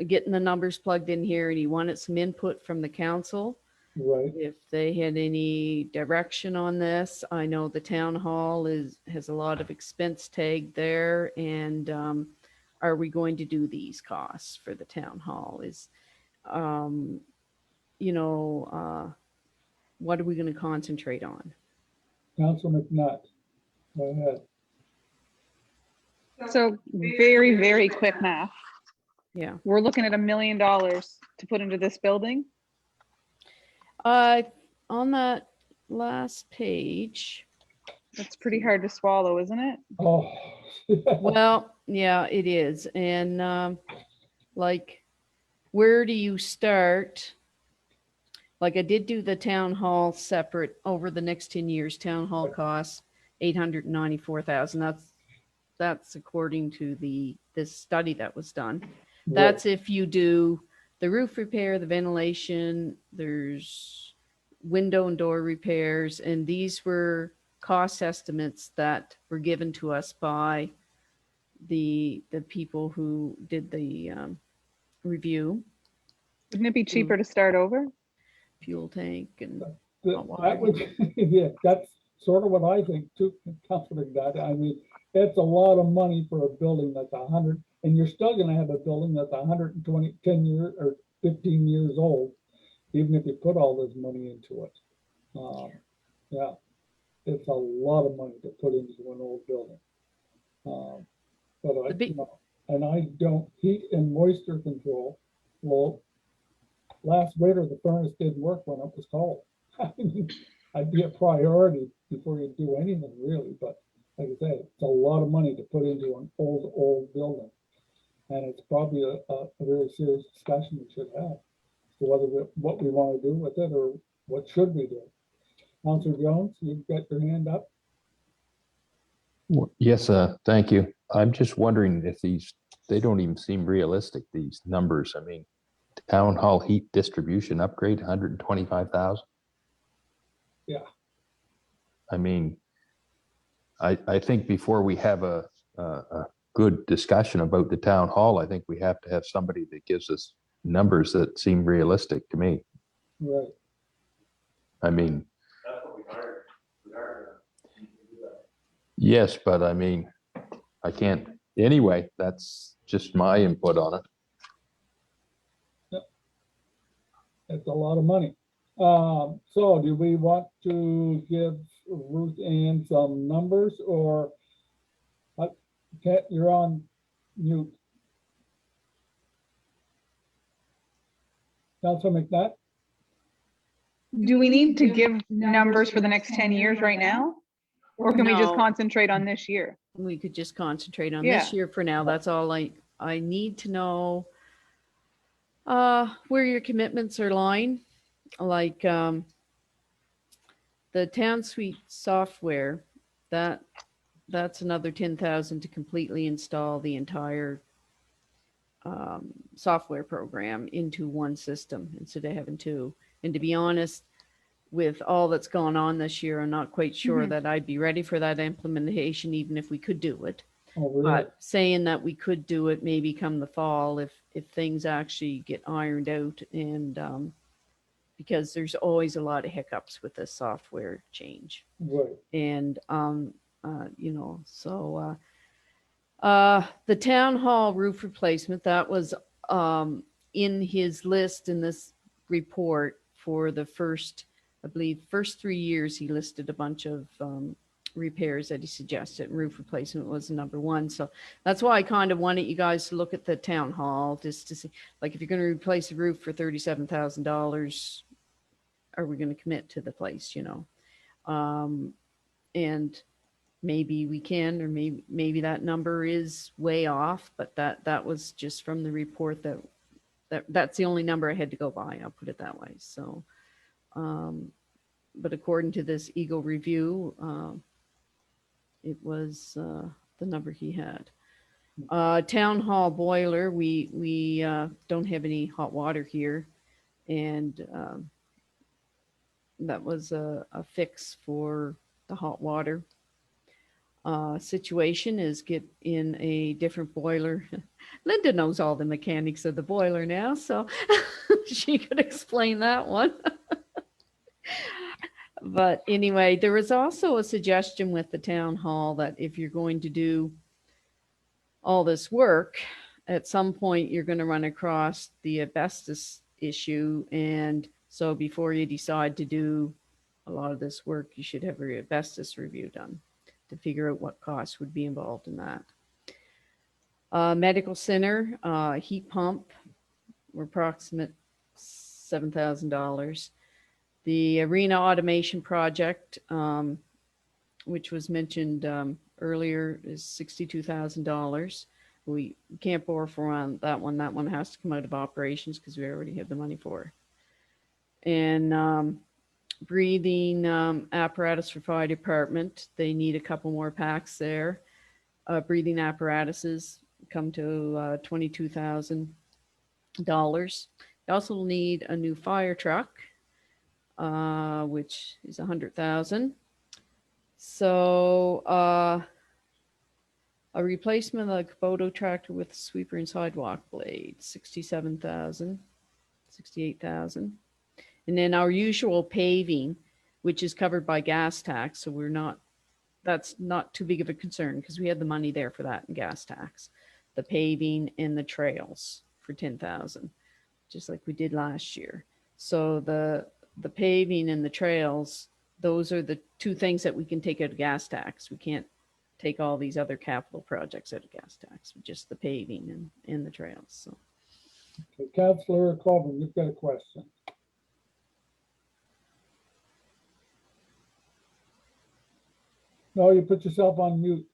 getting the numbers plugged in here, and he wanted some input from the council. right, If they had any direction on this. I know the town hall has a lot of expense tag there, and are we going to do these costs for the town hall? What are we going to concentrate on? Councilor McNutt, go ahead. So very, very quick math. Yeah. We're looking at $1 million to put into this building. On that last page, That's pretty hard to swallow, isn't it? Oh. well, yeah, it is. And where do you start? Like, I did do the town hall separate over the next 10 years. Town hall costs $894,000. That's according to this study that was done. That's if you do the roof repair, the ventilation, there's window and door repairs, and these were cost estimates that were given to us by the people who did the review. Wouldn't it be cheaper to start over? Fuel tank and That would, yeah, that's sort of what I think too, Councilor McNutt. I mean, it's a lot of money for a building that's 100, and you're still gonna have a building that's 120, 10 years or 15 years old, even if you put all this money into it. Yeah, it's a lot of money to put into an old building. But and I don't, heat and moisture control. Well, last winter, the furnace didn't work when it was cold. I mean, I'd be a priority before you do anything really, but like I say, it's a lot of money to put into an old building. And it's probably a very serious discussion we should have. So what we want to do with it, or what should we do? Councilor Jones, you've got your hand up. Yes, thank you. I'm just wondering if they don't even seem realistic, these numbers. I mean, town hall heat distribution upgrade, 125,000. Yeah. I mean, I think before we have a good discussion about the town hall, I think we have to have somebody that gives us numbers that seem realistic to me. Right. I mean, yes, but I mean, I can't, anyway, that's just my input on it. It's a lot of money. So do we want to give Ruth Ann some numbers, or Kat, you're on mute. Councilor McNutt? Do we need to give numbers for the next 10 years right now? Or can we just No. concentrate on this year? we could just concentrate on this Yeah. year for now. That's all I need to know where your commitments are lying. Like the town suite software, that's another 10,000 to completely install the entire software program into one system instead of having two. And to be honest, with all that's gone on this year, I'm not quite sure that I'd be ready for that implementation, even if we could do it. Oh, really? But saying that we could do it maybe come the fall if things actually get ironed out, and because there's always a lot of hiccups with the software change. Right. And the town hall roof replacement, that was in his list in this report for the first 3 years. He listed a bunch of repairs that he suggested, and roof replacement was number one. So that's why I kind of wanted you guys to look at the town hall, just to see, like, if you're going to replace a roof for $37,000, are we going to commit to the place, and maybe we can, or maybe that number is way off, but that was just from the report that's the only number I had to go by. I'll put it that way. So But according to this Eagle review, it was the number he had. Town hall boiler, we don't have any hot water here. And that was a fix for the hot water. Situation is get in a different boiler. Linda knows all the mechanics of the boiler now, so she could explain that one. But anyway, there was also a suggestion with the town hall that if you're going to do all this work, at some point you're going to run across the asbestos issue. And so before you decide to do a lot of this work, you should have a asbestos review done to figure out what costs would be involved in that. Medical center, heat pump, were approximate $7,000. The arena automation project, which was mentioned earlier, is $62,000. We can't borrow for that one. That one has to come out of operations because we already have the money for it. And breathing apparatus for fire department, they need a couple more packs there. Breathing apparatuses come to $22,000. They also need a new fire truck, which is $100,000. So a replacement of the Kubota tractor with sweeper and sidewalk blade, $67,000, $68,000. And then our usual paving, which is covered by gas tax. So that's not too big of a concern because we had the money there for that in gas tax. The paving and the trails for $10,000, just like we did last year. So the paving and the trails, those are the two things that we can take out of gas tax. We can't take all these other capital projects out of gas tax, just the paving and the trails. So. Okay, Councillor Coleman, you've got a question. No, you put yourself on mute.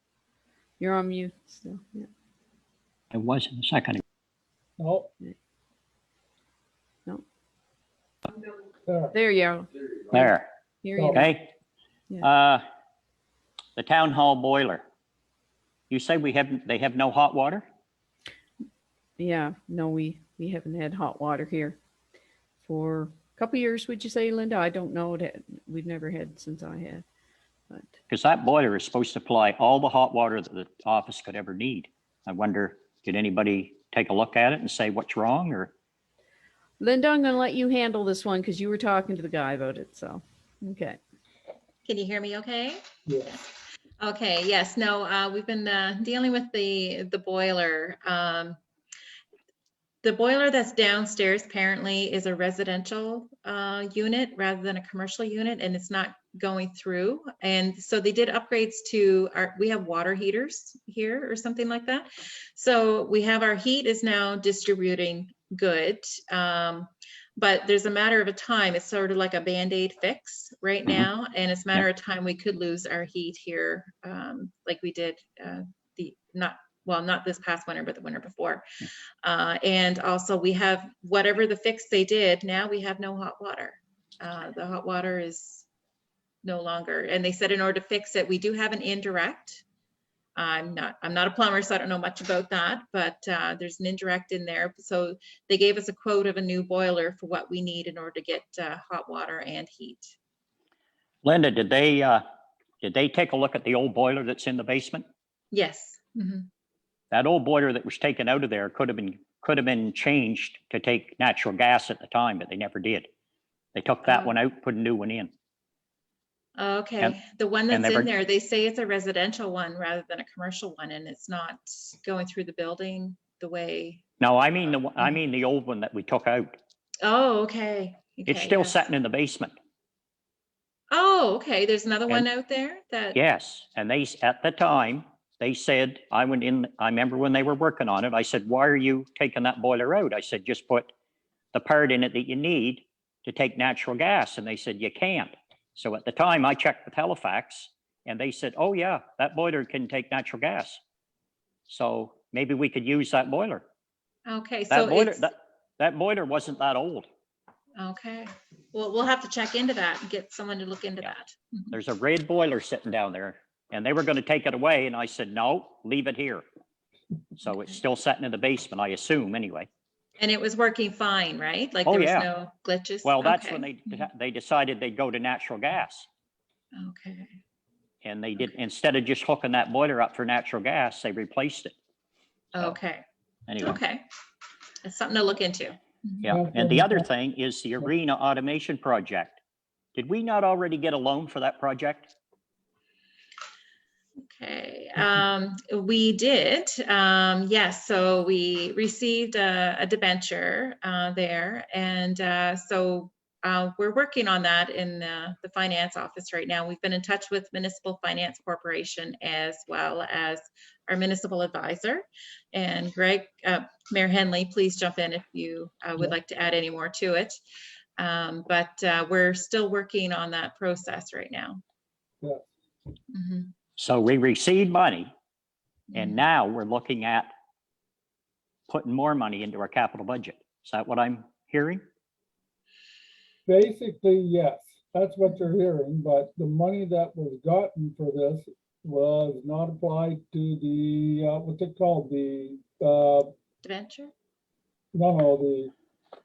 You're on mute still. Yeah. It was in a second. No. No. There. There you are. There. Here you Okay. Yeah. The town hall boiler. You say they have no hot water? Yeah. No, we haven't had hot water here for a couple years. Would you say, Linda? I don't know. We've never had since I had. Because that boiler is supposed to supply all the hot water that the office could ever need. I wonder, did anybody take a look at it and say what's wrong? Or Linda, I'm going to let you handle this one because you were talking to the guy about it. So, okay. Can you hear me okay? Yeah. Okay, yes, no, we've been dealing with the boiler. The boiler that's downstairs apparently is a residential unit rather than a commercial unit, and it's not going through. And so they did upgrades to we have water heaters here or something like that. So we have our heat is now distributing good. But there's a matter of a time. It's sort of like a Band-Aid fix right now. And it's a matter of time we could lose our heat here like we did not this past winter, but the winter before. And also we have whatever the fix they did, now we have no hot water. The hot water is no longer, and they said in order to fix it, we do have an indirect. I'm not a plumber, so I don't know much about that, but there's an indirect in there. So they gave us a quote of a new boiler for what we need in order to get hot water and heat. Linda, did they take a look at the old boiler that's in the basement? Yes. Mm-hmm. That old boiler that was taken out of there could have been changed to take natural gas at the time, but they never did. They took that one out, put a new one in. Okay, And- the one and that's they in were- there, they say it's a residential one rather than a commercial one, and it's not going through the building the way. No, I mean the old one that we took out. Oh, okay. It's Okay, still yes. sitting in the basement. Oh, okay. There's another one And- out there that. Yes, and at the time, they said, I remember when they were working on it, I said, why are you taking that boiler out? I said, just put the part in it that you need to take natural gas. And they said, you can't. So at the time I checked with Halifax and they said, oh yeah, that boiler can take natural gas. So maybe we could use that boiler. Okay, That so boiler, it's, that boiler wasn't that old. Okay. Well, we'll have to check into that and get someone to look into Yeah. that. There's a red boiler sitting down there and they were going to take it away. And I said, no, leave it here. So it's still sitting in the basement, I assume, anyway. And it was working fine, right? Like Oh, there was yeah. no glitches? Well, that's Okay. when they decided they'd go to natural gas. Okay. And they did, instead of just hooking that boiler up for natural gas, they replaced it. So, Okay. anyway, Okay. That's something to look into. yeah. And the other thing is the arena automation project. Did we not already get a loan for that project? Okay, we did, yes, so we received a debenture there, and so we're working on that in the finance office right now. We've been in touch with Municipal Finance Corporation as well as our municipal advisor. And Greg, Mayor Henley, please jump in if you would like to add any more to it. But we're still working on that process right now. Yeah. Mhm. So we received money and Mhm. now we're looking at putting more money into our capital budget. Is that what I'm hearing? Basically, yes, that's what you're hearing, but the money that was gotten for this was not applied to the, what's it called? Debenture? No,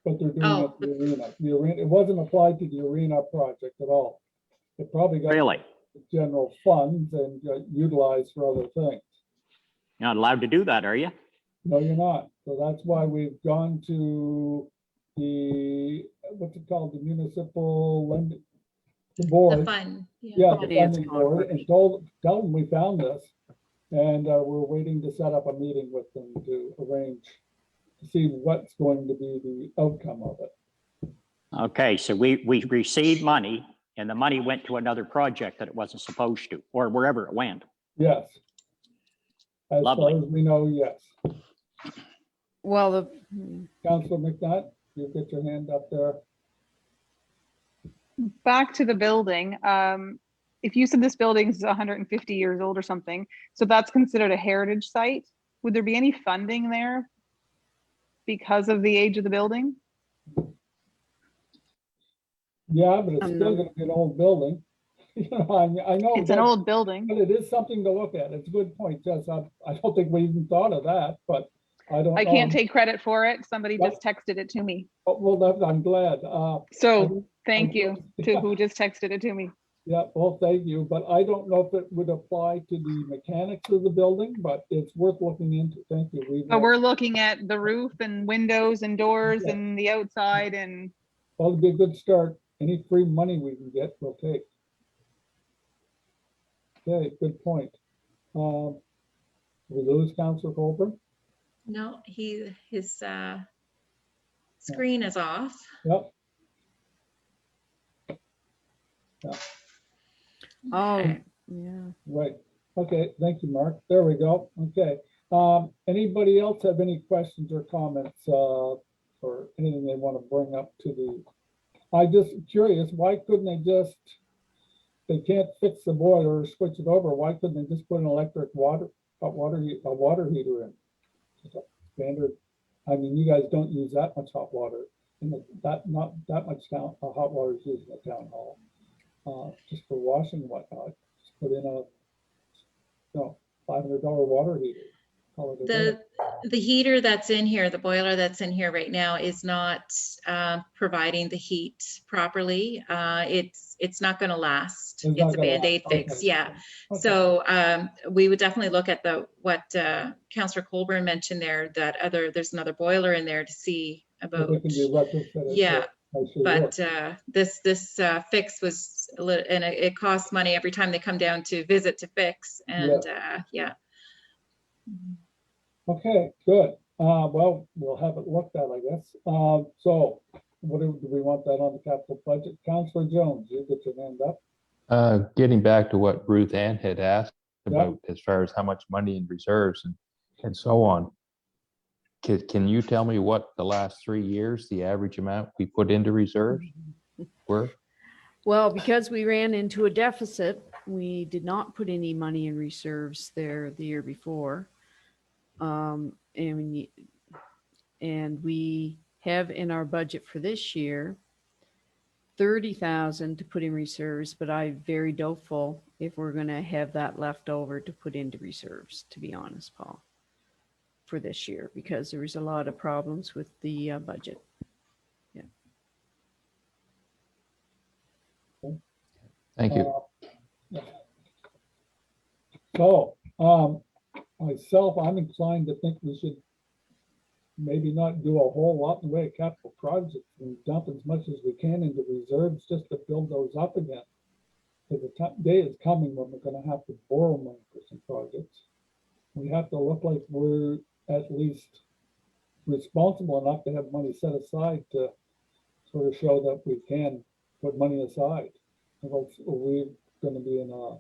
what they're doing at the arena. The arena, it wasn't applied to the arena project at all. It probably got Really? general funds and got utilized for other things. You're not allowed to do that, are you? No, you're not. So that's why we've gone to the, what's it called, the municipal lending, the The board. fund. Yeah, the Finance funding board, and tell them we found this. And we're waiting to set up a meeting with them to arrange, to see what's going to be the outcome of it. Okay, so we received money and the money went to another project that it wasn't supposed to, or wherever it went. Yes. As Lovely. far as we know, yes. Well, Councilor McNutt, you get your hand up there. Back to the building. If you said this building is 150 years old or something, so that's considered a heritage site, would there be any funding there because of the age of the building? Yeah, but it's still gonna be an old building. You know, I know. It's an that- old building. But it is something to look at. It's a good point, Jess. I don't think we even thought of that, but I don't know. I can't take credit for it. Somebody What? just texted it to me. Well, I'm glad. So thank I- you to who just texted it to me. Yeah, well, thank you, but I don't know if it would apply to the mechanics of the building, but it's worth looking into. Thank you. But we're looking at the roof and windows and doors Yeah. and the outside and Well, it'd be a good start. Any free money we can get, we'll take. Okay, good point. We lose Councilor Colburn? No, his screen is off. Yep. oh, Okay. yeah. Right. Okay, thank you, Mark. There we go. Okay. Anybody else have any questions or comments or anything they want to bring up to the, I'm just curious, why couldn't they just, they can't fix the boiler or switch it over, why couldn't they just put an electric a water heater in? Just a standard, I mean, you guys don't use that much hot water, and not that much hot water is used in the town hall. Just for washing and whatnot, just put in a, $500 water heater. Call it a day. The heater that's in here, the boiler that's in here right now is not providing the heat properly. It's not going to last. It's not It's a gonna Band-Aid last. fix. Okay. Yeah. Okay. So we would definitely look at what Councillor Colburn mentioned there, there's another boiler in there to see If about. it can be retrofitted, Yeah, I sure but would. this fix was and it costs money every time they come down to visit to fix, and yeah. Okay, good. Well, we'll have it looked at, I guess. So do we want that on the capital budget? Councillor Jones, you get your hand up. Getting back to what Ruth Ann had asked Yeah. about as far as how much money in reserves and so on. Can you tell me what the last 3 years, the average amount we put into reserves were? Well, because we ran into a deficit, we did not put any money in reserves there the year before. And we have in our budget for this year 30,000 to put in reserves, but I'm very doubtful if we're gonna have that left over to put into reserves, to be honest, Paul, for this year, because there was a lot of problems with the budget. Thank you. So, myself, I'm inclined to think we should maybe not do a whole lot in the way of capital projects and dump as much as we can into reserves just to build those up again. Because the day is coming when we're gonna have to borrow money for some projects. We have to look like we're at least responsible enough to have money set aside to sort of show that we can put money aside. Else we're gonna be in a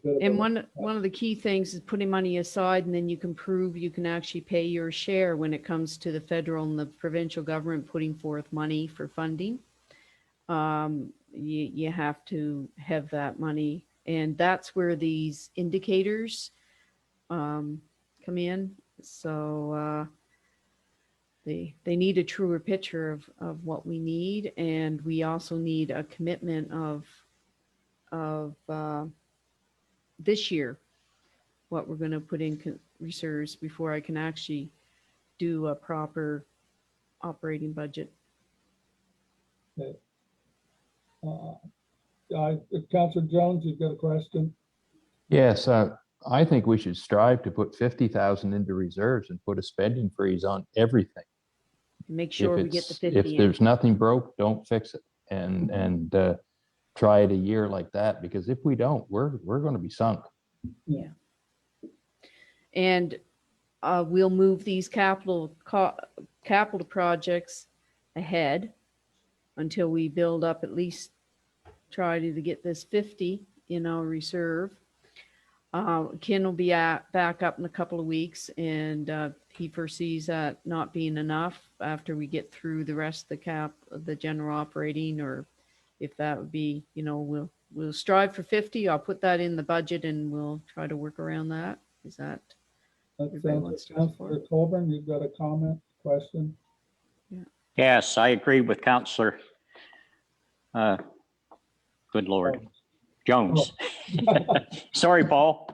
bit of And a. one of the key things is putting money aside, and then you can prove you can actually pay your share when it comes to the federal and the provincial government putting forth money for funding. You have to have that money, and that's where these indicators come in. So they need a truer picture of what we need, and we also need a commitment of this year, what we're going to put in reserves before I can actually do a proper operating budget. Councillor Jones, you've got a question? Yes, I think we should strive to put 50,000 into reserves and put a spending freeze on everything. Make sure we get the If 50 in. there's nothing broke, don't fix it, and try it a year like that, because if we don't, we're going to be sunk. Yeah. And we'll move these capital projects ahead until we build up, at least try to get this 50 in our reserve. Ken will be back up in a couple of weeks, and he foresees that not being enough after we get through the rest of the general operating, or if that would be, we'll strive for 50. I'll put that in the budget and we'll try to work around that. Is that? Councillor Colburn, you've got a comment, question? Yes, I agree with Councillor. Good Lord, Jones. Sorry, Paul.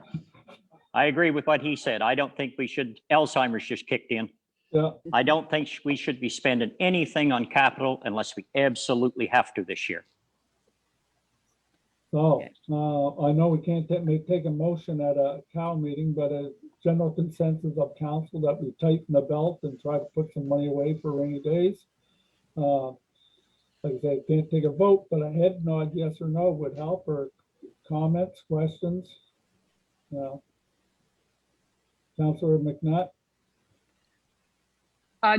I agree with what he said. I don't think we should, Alzheimer's just kicked in. Yeah. I don't think we should be spending anything on capital unless we absolutely have to this year. So, I know we can't take a motion at a COW meeting, but a general consensus of council that we tighten the belt and try to put some money away for rainy days. Like I said, can't take a vote, but a head nod, yes or no, would help, or comments, questions? No. Councillor McNutt?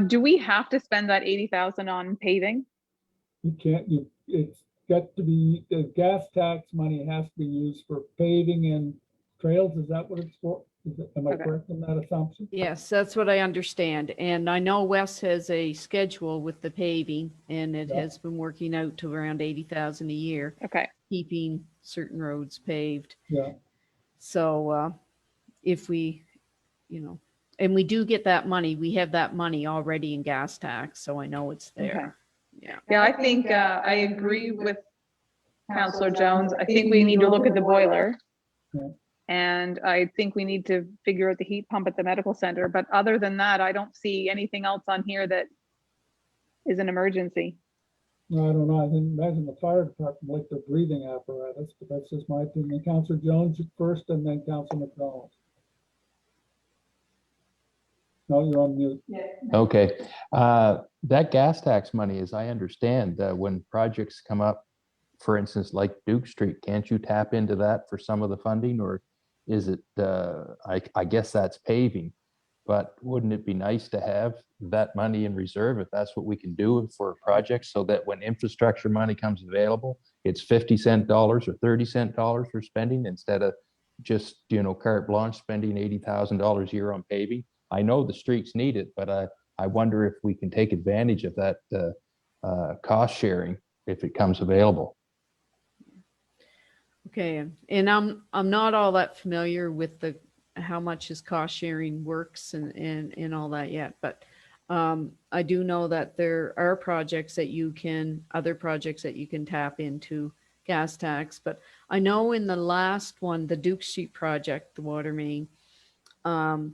Do we have to spend that 80,000 on paving? You can't, it's got to be, the gas tax money has to be used for paving and trails. Is that what it's for? Am I Okay. correct in that assumption? Yes, that's what I understand. And I know Wes has a schedule with the paving, and it Yeah. has been working out to around 80,000 a year, Okay. keeping certain roads paved. Yeah. So if we, and we do get that money, we have that money already in gas tax, so I know it's there. Yeah. Yeah, I think I agree with Councillor Jones. I think we need to look at the boiler. Yeah. And I think we need to figure out the heat pump at the medical center. But other than that, I don't see anything else on here that is an emergency. No, I don't know. I think imagine the fire department like their breathing apparatus, but that's just my opinion. Councillor Jones first and then Councillor McDonald. No, you're on mute. Okay, that gas tax money, as I understand, when projects come up, for instance, like Duke Street, can't you tap into that for some of the funding, or is it, I guess that's paving, but wouldn't it be nice to have that money in reserve if that's what we can do for projects, so that when infrastructure money comes available, it's 50-cent dollars or 30-cent dollars for spending instead of just, carte blanche spending $80,000 a year on paving? I know the streets need it, but I wonder if we can take advantage of that cost sharing if it comes available. Okay, and I'm not all that familiar with how much his cost sharing works and all that yet, but I do know that there are projects that other projects that you can tap into gas tax, but I know in the last one, the Duke Street project, the water main, the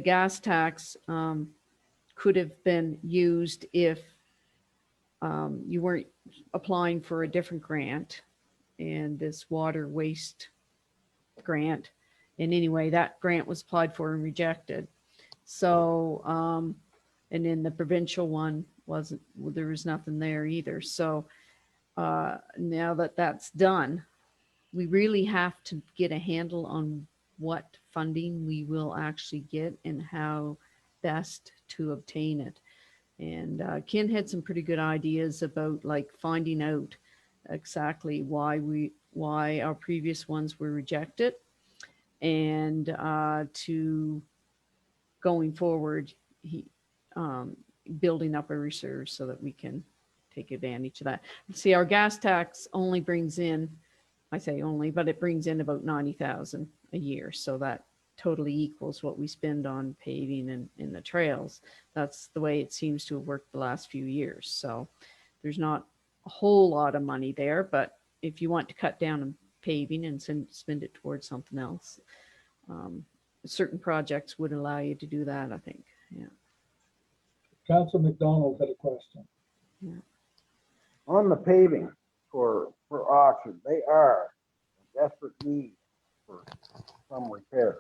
gas tax could have been used if you weren't applying for a different grant, and this water waste grant. And anyway, that grant was applied for and rejected. So, and then the provincial one there was nothing there either. So now that that's done, we really have to get a handle on what funding we will actually get and how best to obtain it. And Ken had some pretty good ideas about like finding out exactly why our previous ones were rejected, and to going forward, building up a reserve so that we can take advantage of that. See, our gas tax only brings in, I say only, but it brings in about 90,000 a year. So that totally equals what we spend on paving and in the trails. That's the way it seems to have worked the last few years. So there's not a whole lot of money there, but if you want to cut down on paving and spend it towards something else, certain projects would allow you to do that, I think. Yeah. Councilor McDonald had a question. On the paving for auction, they are in desperate need for some repair.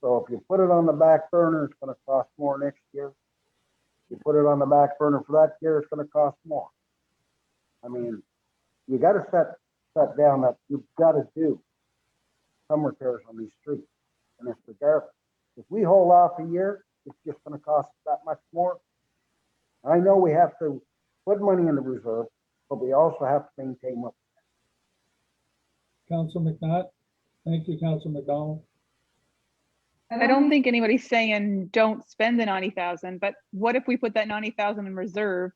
So if you put it on the back burner, it's gonna cost more next year. If you put it on the back burner for that year, it's gonna cost more. I mean, you gotta set down that you've gotta do some repairs on these streets. And it's regardless. If we hold off a year, it's just gonna cost that much more. I know we have to put money in the reserve, but we also have to maintain what. Councilor McNutt? Thank you, Councilor McDonald. I don't think anybody's saying don't spend the 90,000, but what if we put that 90,000 in reserve?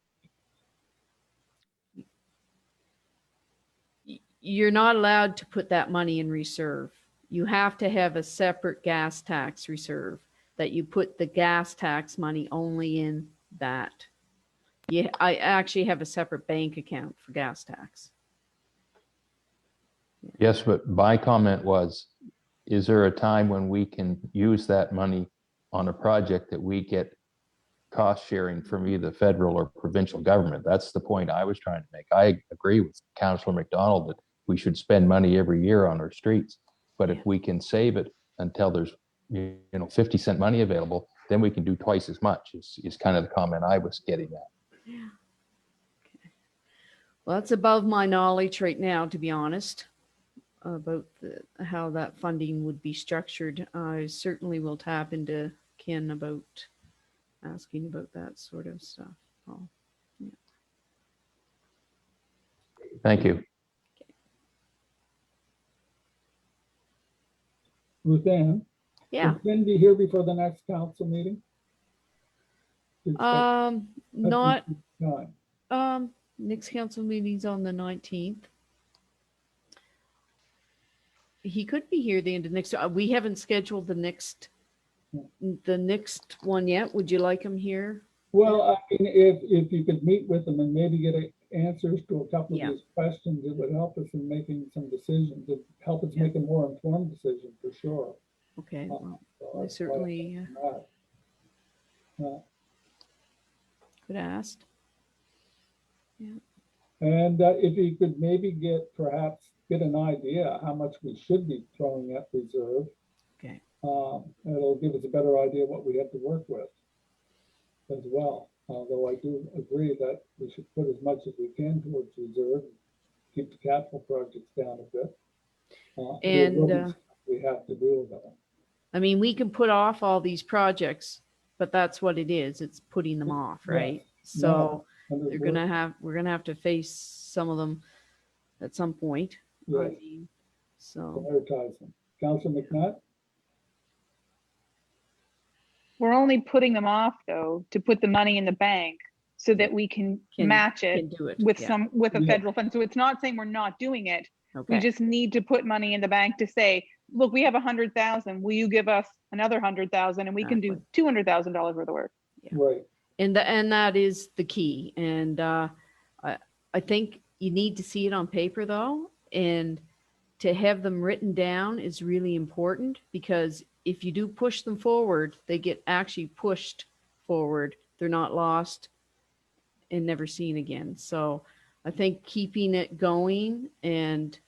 You're not allowed to put that money in reserve. You have to have a separate gas tax reserve that you put the gas tax money only in that. Yeah, I actually have a separate bank account for gas tax. Yes, but my comment was, is there a time when we can use that money on a project that we get cost sharing from either federal or provincial government? That's the point I was trying to make. I agree with Councilor McDonald that we should spend money every year on our streets. But if we can save it until there's 50-cent money available, then we can do twice as much is kind of the comment I was getting at. Yeah. Okay. Well, that's above my knowledge right now, to be honest, about how that funding would be structured. I certainly will tap into Ken about asking about that sort of stuff. Oh, yeah. Thank you. Ruth Ann? Yeah. Will Ken be here before the next council meeting? Not, Time. next council meeting's on the 19th. He could be here the end of next, we haven't scheduled the next one yet. Would you like him here? Well, I mean, if you could meet with them and maybe get answers to a couple of these questions, it would help us in making some decisions. It help us make a more informed decision for sure. Okay. Well, So I that's certainly could ask. Yeah. And if you could maybe perhaps get an idea how much we should be throwing at reserve. Okay. It'll give us a better idea what we have to work with as well. Although I do agree that we should put as much as we can towards reserve, keep the capital projects down a bit. And we have to do though. I mean, we can put off all these projects, but that's what it is. It's putting them off, right? So we're gonna have to face some of them at some point. Yes. I mean, so Prioritize them. Councilor McNutt? We're only putting them off though, to put the money in the bank so that we can match it can do it with a federal fund. So it's not saying we're not doing it. We Okay. just need to put money in the bank to say, look, we have 100,000. Will you give us another 100,000 and we can do Exactly. $200,000 worth of work? Right. And that is the key. And I think you need to see it on paper though, and to have them written down is really important, because if you do push them forward, they get actually pushed forward. They're not lost and never seen again. So I think keeping it going and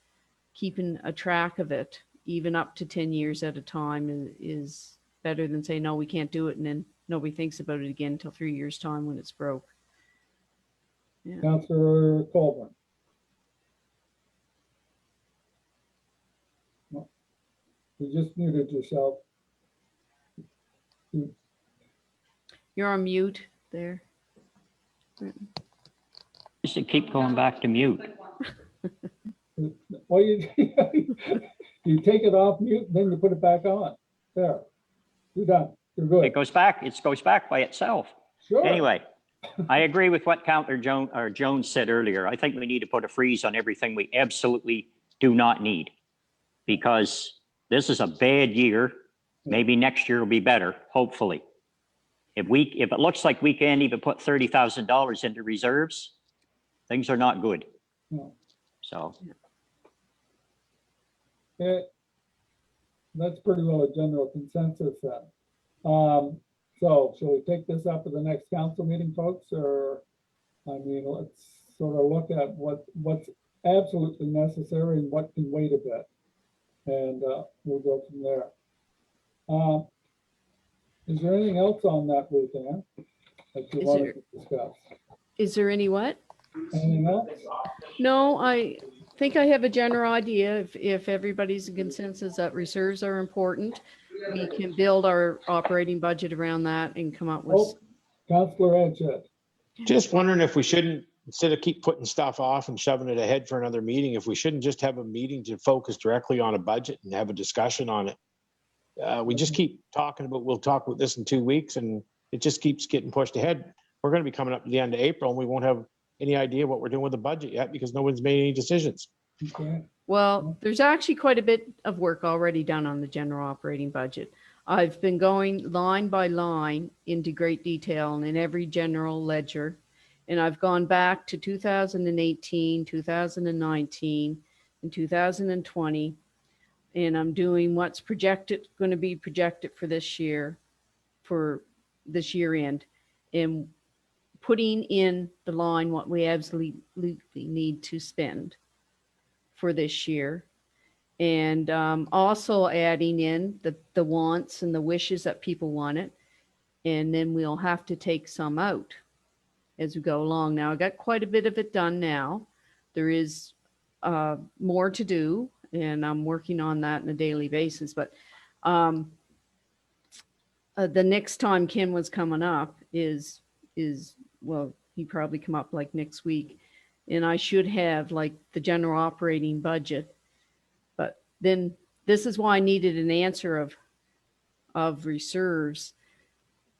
keeping a track of it, even up to 10 years at a time, is better than saying, no, we can't do it. And then nobody thinks about it again until 3 years' time when it's broke. Yeah. Councillor Colburn. No. You just muted yourself. You're on mute there. You should keep going back to mute. Well, you, you take it off mute, then you put it back on. There. You're done. You're good. It goes back by itself. Sure. Anyway, I agree with what Councillor Jones said earlier. I think we need to put a freeze on everything we absolutely do not need, because this is a bad year. Maybe next year will be better, hopefully. If it looks like we can't even put $30,000 into reserves, things are not good. No. So That's pretty well a general consensus then. So shall we take this up at the next council meeting, folks? Or, I mean, let's sort of look at what's absolutely necessary and what can wait a bit. And we'll go from there. Is there anything else on that, Ruth Ann, that you wanted to discuss? Is there any what? Anything else? No, I think I have a general idea. If everybody's in consensus that reserves are important, we can build our operating budget around that and come up with. Oh, Councillor Edgett. Just wondering if we shouldn't, instead of keep putting stuff off and shoving it ahead for another meeting, if we shouldn't just have a meeting to focus directly on a budget and have a discussion on it. We just keep talking about, we'll talk about this in 2 weeks, and it just keeps getting pushed ahead. We're going to be coming up to the end of April and we won't have any idea what we're doing with the budget yet, because no one's made any decisions. Okay. Well, there's actually quite a bit of work already done on the general operating budget. I've been going line by line into great detail and in every general ledger. And I've gone back to 2018, 2019, and 2020. And I'm doing what's going to be projected for this year end, and putting in the line what we absolutely need to spend for this year. And also adding in the wants and the wishes that people want it. And then we'll have to take some out as we go along. Now, I got quite a bit of it done now. There is more to do, and I'm working on that on a daily basis. But the next time Ken was coming up is well, he probably come up like next week. And I should have like the general operating budget. But then this is why I needed an answer of reserves,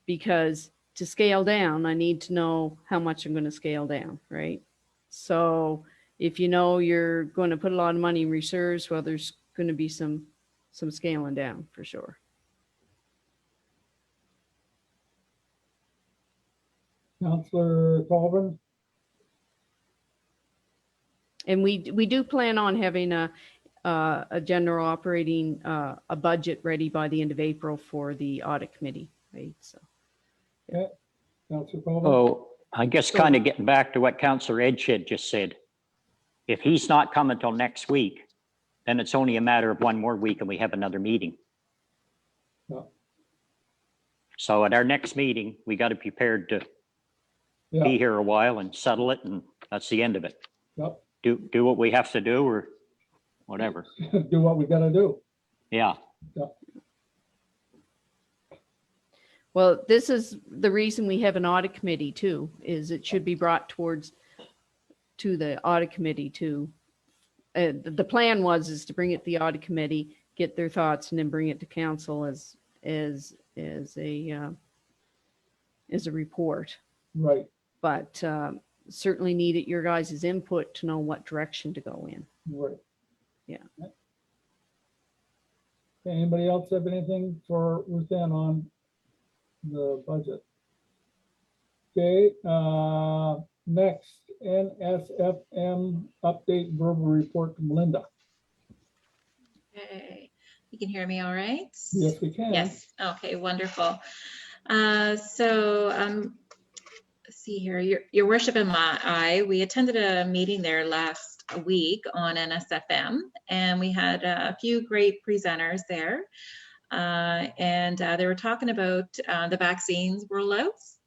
because to scale down, I need to know how much I'm going to scale down, right? So if you know you're going to put a lot of money in reserves, well, there's going to be some scaling down for sure. Councillor Colburn. And we do plan on having a general operating a budget ready by the end of April for the audit committee, right? So. Yeah. Councillor Colburn. Oh, I guess kind of getting back to what Councillor Edgett just said. If he's not coming till next week, then it's only a matter of one more week and we have another meeting. Yeah. So at our next meeting, we got to be prepared to be here a while and settle it, and that's the end of it. Yep. Do what we have to do, or whatever. Do what we got to do. Yeah. Yep. Well, this is the reason we have an audit committee too, is it should be brought to the audit committee too. The plan is to bring it to the audit committee, get their thoughts, and then bring it to council as a report. Right. But certainly needed your guys' input to know what direction to go in. Right. Yeah. Anybody else have anything for Ruth Ann on the budget? Okay, next, NSFM update verbal report from Linda. Okay, you can hear me all right? Yes, we can. Yes, okay, wonderful. Let's see here, your worship and we attended a meeting there last week on NSFM, and we had a few great presenters there. They were talking about the vaccines rollouts.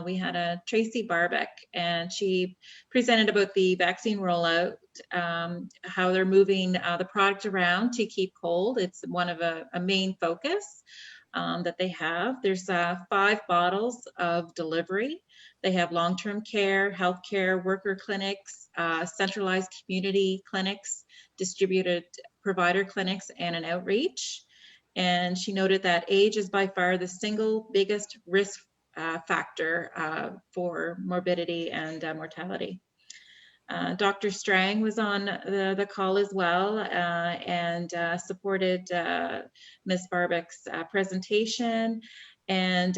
We had Tracy Barbeck, and she presented about the vaccine rollout, how they're moving the product around to keep cold. It's one of a main focus that they have. There's 5 bottles of delivery. They have long-term care, healthcare, worker clinics, centralized community clinics, distributed provider clinics, and an outreach. And she noted that age is by far the single biggest risk factor for morbidity and mortality. Dr. Strang was on the call as well and supported Ms. Barbeck's presentation. And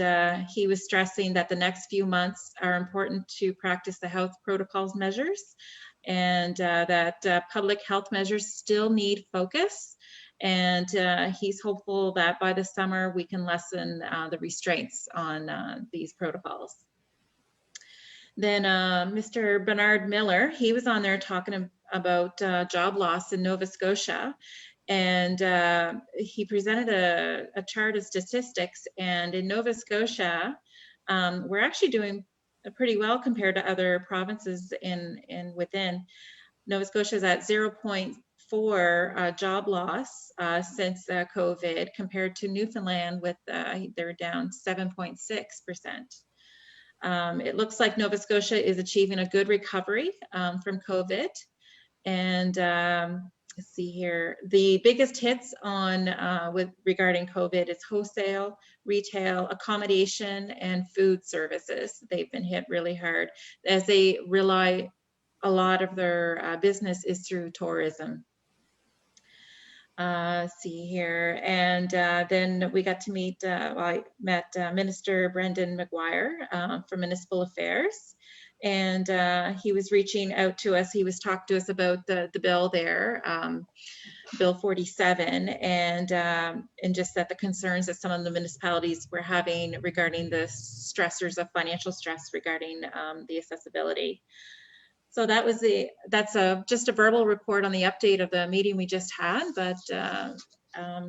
he was stressing that the next few months are important to practice the health protocols measures, and that public health measures still need focus. And he's hopeful that by the summer we can lessen the restraints on these protocols. Then Mr. Bernard Miller, he was on there talking about job loss in Nova Scotia. And he presented a chart of statistics. And in Nova Scotia, we're actually doing pretty well compared to other provinces within. Nova Scotia is at 0.4 job loss since COVID, compared to Newfoundland with they're down 7.6%. It looks like Nova Scotia is achieving a good recovery from COVID. And let's see here, the biggest hits regarding COVID is wholesale, retail, accommodation, and food services. They've been hit really hard as they rely, a lot of their business is through tourism. See here, and then we got to meet, I met Minister Brendan McGuire from Municipal Affairs, and he was reaching out to us. He was talking to us about the bill there, Bill 47, and just that the concerns that some of the municipalities were having regarding the stressors of financial stress regarding the accessibility. So that's just a verbal report on the update of the meeting we just had, but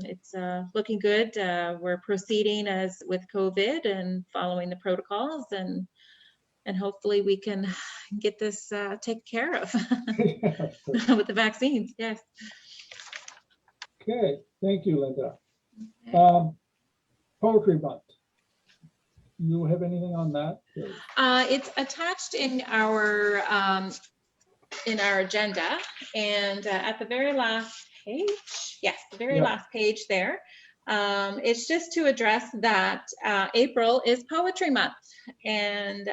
it's looking good. We're proceeding as with COVID and following the protocols, and hopefully we can get this taken care of with the vaccines. Yes. Okay, thank you, Linda. Poetry month. You have anything on that? It's attached in our agenda, and at the very last page, yes, the very last page there, it's just to address that April is Poetry Month, and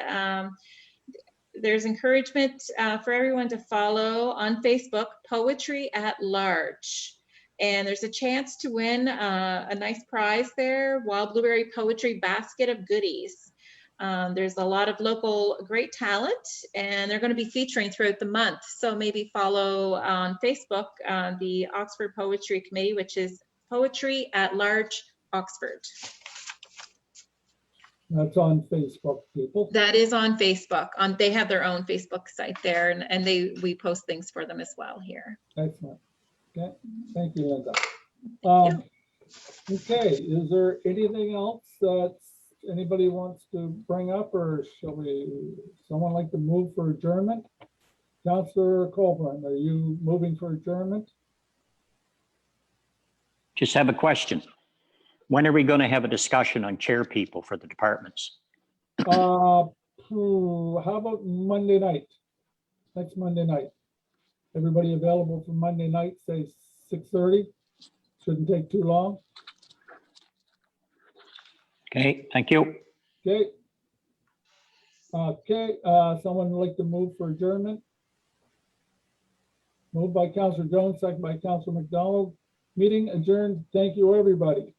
there's encouragement for everyone to follow on Facebook Poetry at Large. And there's a chance to win a nice prize there, Wild Blueberry Poetry Basket of Goodies. There's a lot of local great talent, and they're going to be featuring throughout the month. So maybe follow on Facebook the Oxford Poetry Committee, which is Poetry at Large Oxford. That's on Facebook, people. That is on Facebook. They have their own Facebook site there, and we post things for them as well here. Excellent. Okay, thank you, Linda. Okay, is there anything else that anybody wants to bring up, or someone like to move for adjournment? Councillor Colburn, are you moving for adjournment? Just have a question. When are we going to have a discussion on chair people for the departments? How about Monday night? Next Monday night. Everybody available for Monday night, say 6:30? Shouldn't take too long. Okay, thank you. Okay. Okay, someone would like to move for adjournment? Moved by Councillor Jones, second by Councillor McDonald. Meeting adjourned. Thank you, everybody.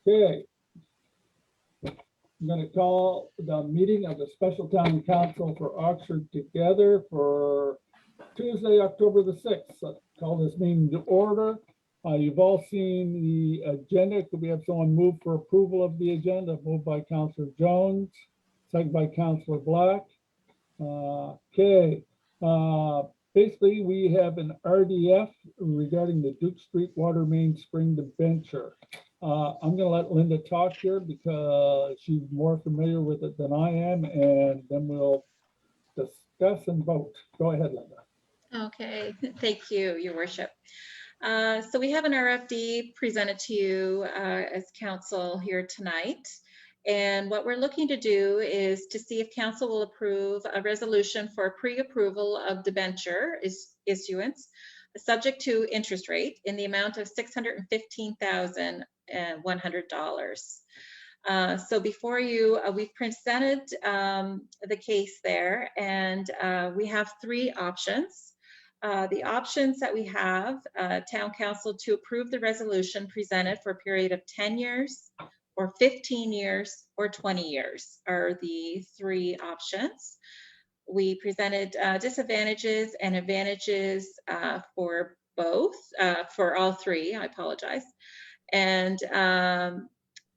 Okay. I'm going to call the meeting of the Special Town Council for Oxford together for Tuesday, October the 6th. Call this meeting to order. You've all seen the agenda. Could we have someone move for approval of the agenda? Moved by Councillor Jones, second by Councillor Black. Okay. Basically, we have an RDF regarding the Duke Street Water Main Spring debenture. I'm going to let Linda talk here because she's more familiar with it than I am, and then we'll discuss and vote. Go ahead, Linda. Okay, thank you, Your Worship. So we have an RFD presented to you as council here tonight. And what we're looking to do is to see if council will approve a resolution for pre-approval of debenture issuance, subject to interest rate in the amount of $615,100. So before you, we've presented the case there, and we have three options. The options that we have, Town Council to approve the resolution presented for a period of 10 years, or 15 years, or 20 years are the three options. We presented disadvantages and advantages for both, for all three, I apologize. And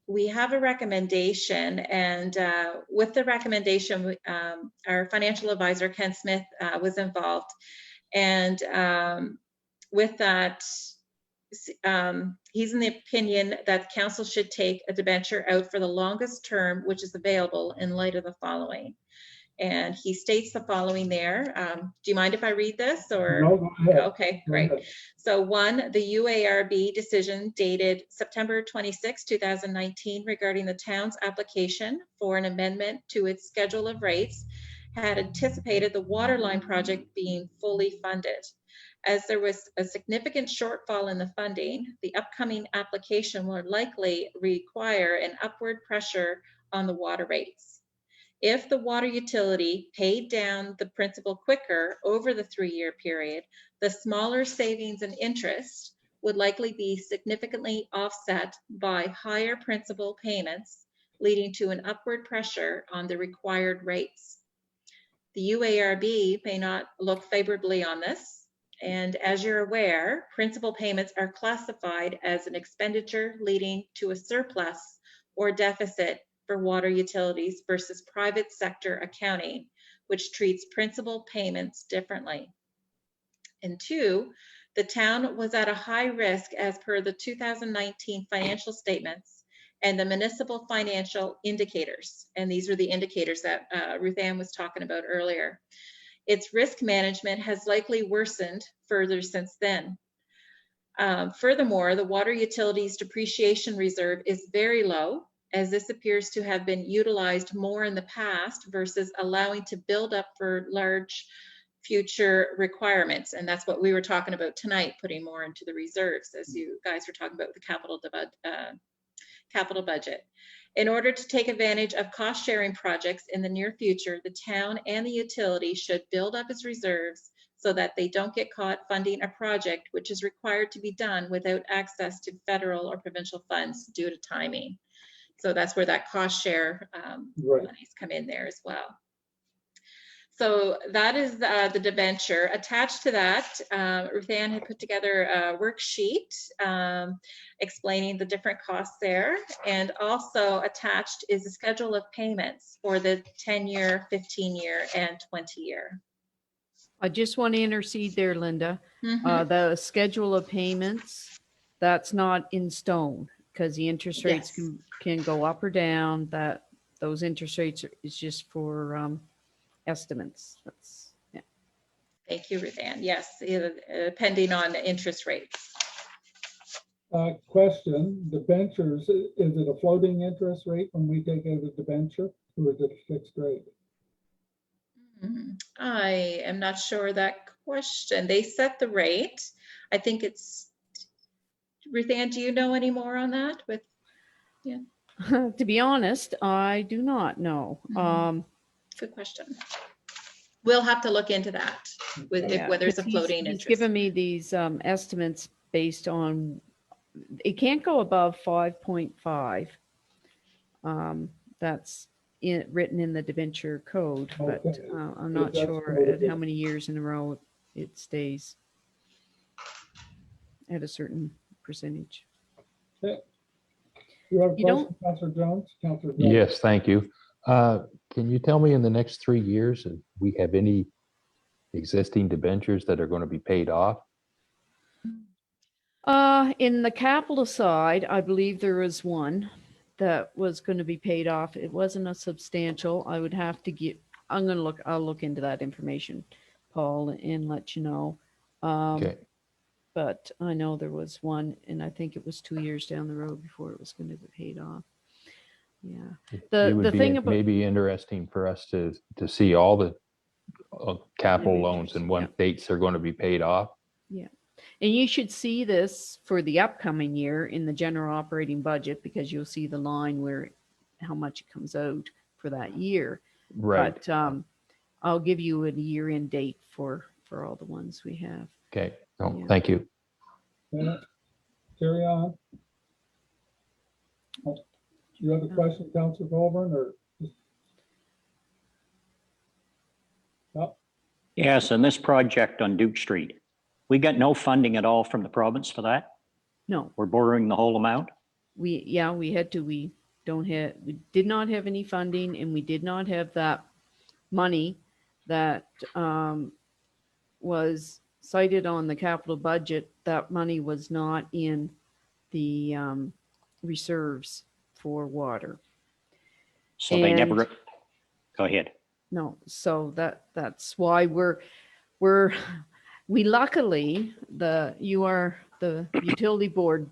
we have a recommendation, and with the recommendation, our financial advisor, Ken Smith, was involved. And with that, he's in the opinion that council should take a debenture out for the longest term which is available in light of the following. And he states the following there. Do you mind if I read this, or? No, go ahead. Okay, great. Go ahead. So one, the UARB decision dated September 26, 2019 regarding the town's application for an amendment to its schedule of rates had anticipated the water line project being fully funded. As there was a significant shortfall in the funding, the upcoming application will likely require an upward pressure on the water rates. If the water utility paid down the principal quicker over the 3-year period, the smaller savings in interest would likely be significantly offset by higher principal payments, leading to an upward pressure on the required rates. The UARB may not look favorably on this. And as you're aware, principal payments are classified as an expenditure leading to a surplus or deficit for water utilities versus private sector accounting, which treats principal payments differently. And two, the town was at a high risk as per the 2019 financial statements and the municipal financial indicators. And these are the indicators that Ruth Ann was talking about earlier. Its risk management has likely worsened further since then. Furthermore, the water utilities depreciation reserve is very low, as this appears to have been utilized more in the past versus allowing to build up for large future requirements. And that's what we were talking about tonight, putting more into the reserves, as you guys were talking about the capital budget. In order to take advantage of cost sharing projects in the near future, the town and the utility should build up its reserves so that they don't get caught funding a project which is required to be done without access to federal or provincial funds due to timing. So that's where that cost share monies come in there as well. So that is the debenture. Attached to that, Ruth Ann had put together a worksheet explaining the different costs there. And also attached is a schedule of payments for the 10-year, 15-year, and 20-year. I just want to intercede there, Linda. The schedule of payments, that's not in stone because the interest rates can go up or down. Those interest rates is just for estimates. That's, yeah. Thank you, Ruth Ann. Yes, depending on the interest rates. Question, debentures, is it a floating interest rate when we take out a debenture, or is it a fixed rate? I am not sure that question. They set the rate. I think it's, Ruth Ann, do you know any more on that? To be honest, I do not know. Good question. We'll have to look into that with whether it's a floating interest. He's given me these estimates based on, it can't go above 5.5. That's written in the debenture code, but Okay. I'm not That's sure noted at there. how many years in a row it stays at a certain percentage. Okay. You have a You don't- question, Councillor Jones? Councillor Jones? Yes, thank you. Can you tell me in the next 3 years if we have any existing debentures that are going to be paid off? In the capital side, I believe there was one that was going to be paid off. It wasn't a substantial. I would have to get, I'll look into that information, Paul, and let you know. Okay, But I know there was one, and I think it was 2 years down the road before it was going to be paid off. Yeah. it The would thing be about, maybe interesting for us to see all the capital loans and Yeah. what dates they're going to be paid off. and you should see this for the upcoming year in the general operating budget, because you'll see the line where how much it comes out for that year. Right. But I'll give you a year-end date for all the ones we have. Okay. No, Yeah. thank you. Yeah. Carry on. Oh, you have a question, Councillor Colburn, or? No? Yes, and this project on Duke Street, we got no funding at all from the province for that? No, We're borrowing the whole amount? we did not have any funding, and we did not have that money that was cited on the capital budget. That money was not in the reserves for water. So they never, And- go ahead. No, so that's why we luckily, the utility board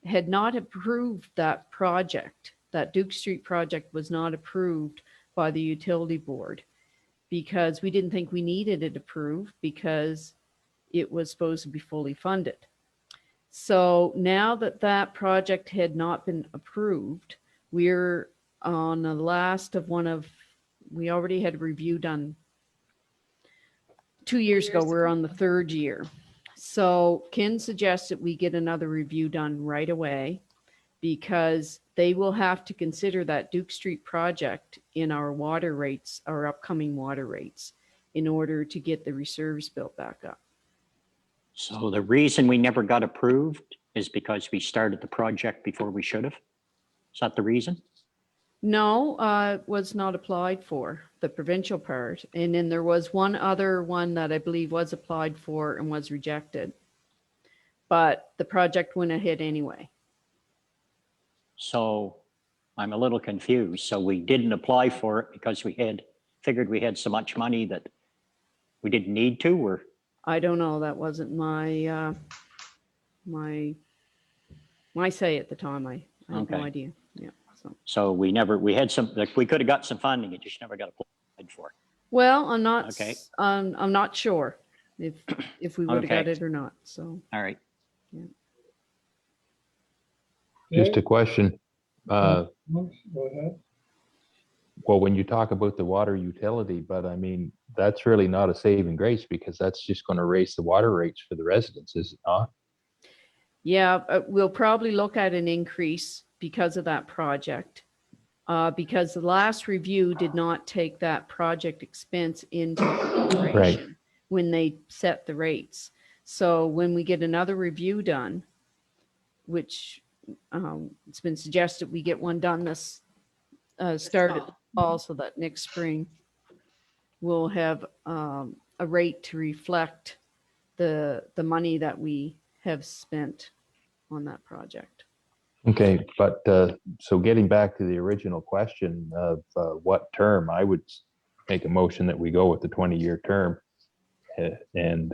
had not approved that project. That Duke Street project was not approved by the utility board because we didn't think we needed it approved because it was supposed to be fully funded. So now that that project had not been approved, we're on the last of we already had a review done 2 years ago. We're on the third year. So Ken suggested we get another review done right away because they will have to consider that Duke Street project in our water rates, our upcoming water rates, in order to get the reserves built back up. So the reason we never got approved is because we started the project before we should have? Is that the reason? No, it was not applied for, the provincial part. And then there was one other one that I believe was applied for and was rejected. But the project went ahead anyway. So I'm a little confused. So we didn't apply for it because we figured we had so much money that we didn't need to, or? I don't know, that wasn't my say at the time. I have no Okay. idea. Yeah. So we had some, like, we could have got some funding, it just never got applied for. Well, I'm not, Okay. I'm not sure if we would have got Okay. it or not. So, All right. Just Okay, a question. Go ahead. Well, when you talk about the water utility, but I mean, that's really not a saving grace because that's just going to raise the water rates for the residents, is it not? yeah, we'll probably look at an increase because of that project. Because the last review did not take that project expense into consideration when they set the rates. So when we get another review done, which it's been suggested we get one done this started also that next spring, we'll have a rate to reflect the money that we have spent on that project. Okay, but so getting back to the original question of what term, I would make a motion that we go with the 20-year term. And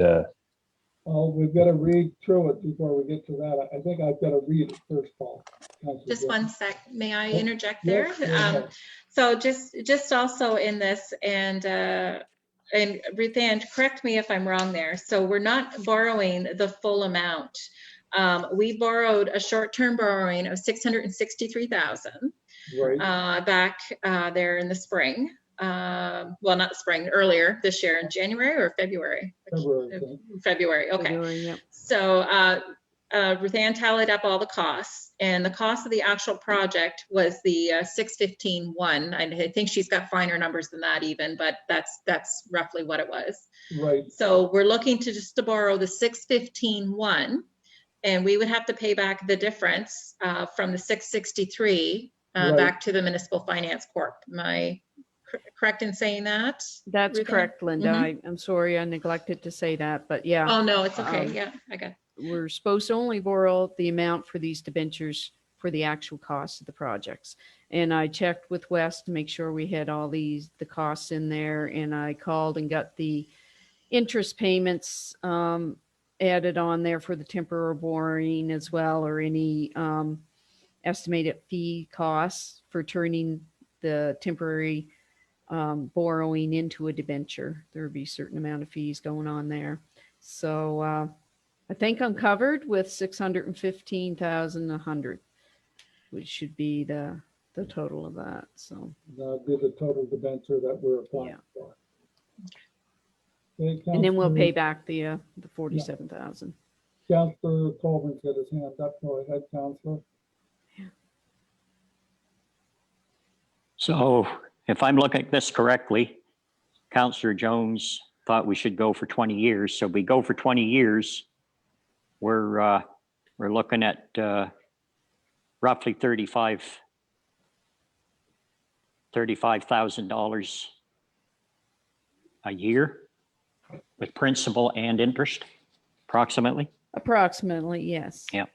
Well, we've got to read through it before we get to that. I think I've got to read it first, Paul. Councillor Just Jones. one sec, may I Oh, interject yeah, there? go ahead. So just also in this, and Ruth Ann, correct me if I'm wrong there. So we're not borrowing the full amount. We borrowed a short-term borrowing of 663,000 Right, back there in the spring. well, not spring, earlier this year in January or February? February, I think. February, okay. February, yep. So Ruth Ann tallied up all the costs, and the cost of the actual project was the 615.1. I think she's got finer numbers than that even, but that's roughly what it was. Right, So we're looking to just to borrow the 615.1, and we would have to pay back the difference from the 663 Right. back to the Municipal Finance Corp. Am I correct in saying that? That's Ruth Ann? correct, Linda. Mhm. I'm sorry I neglected to say that, but yeah. Oh, no, it's okay. Um, Yeah, I got it. We're supposed to only borrow the amount for these debentures for the actual costs of the projects. And I checked with Wes to make sure we had all the costs in there, and I called and got the interest payments added on there for the temporary borrowing as well, or any estimated fee costs for turning the temporary borrowing into a debenture. There would be a certain amount of fees going on there. So I think I'm covered with 615,100, which should be the total of that. So that'd be the total debenture that we're applying Yeah. for. Okay, and then we'll Councillor- pay back the 47,000. Councillor Colvin's got his hand up. Go ahead, Councillor. So if I'm looking at this correctly, Councillor Jones thought we should go for 20 years. So if we go for 20 years, we're looking at roughly $35,000 a year with principal and interest, approximately. Approximately, yes. Yeah.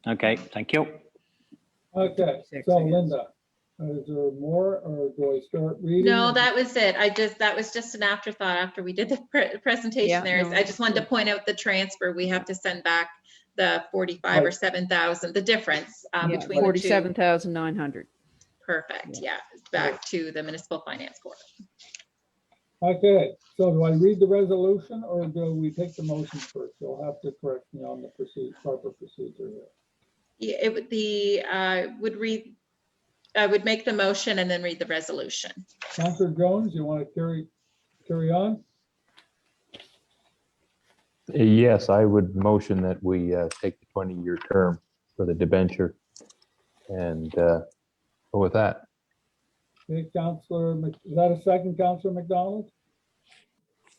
Okay, thank you. Okay, 56, so I guess. Linda, is there more, or do I start reading? No, that was it. That was just an afterthought after we did the presentation Yeah, there. no, I just wanted to point out the transfer. We have to send back the 45 or 7,000, the difference Yeah, between the two. 47,900. Perfect, yeah, back to the Municipal Finance Corp. Okay, so do I read the resolution, or do we take the motion first? You'll have to correct me on the proper procedure here. Yeah, it would be, I would make the motion and then read the resolution. Councillor Jones, you want to carry on? Yes, I would motion that we take the 20-year term for the debenture and go with that. Okay, Councillor, is that a second, Councillor McDonald?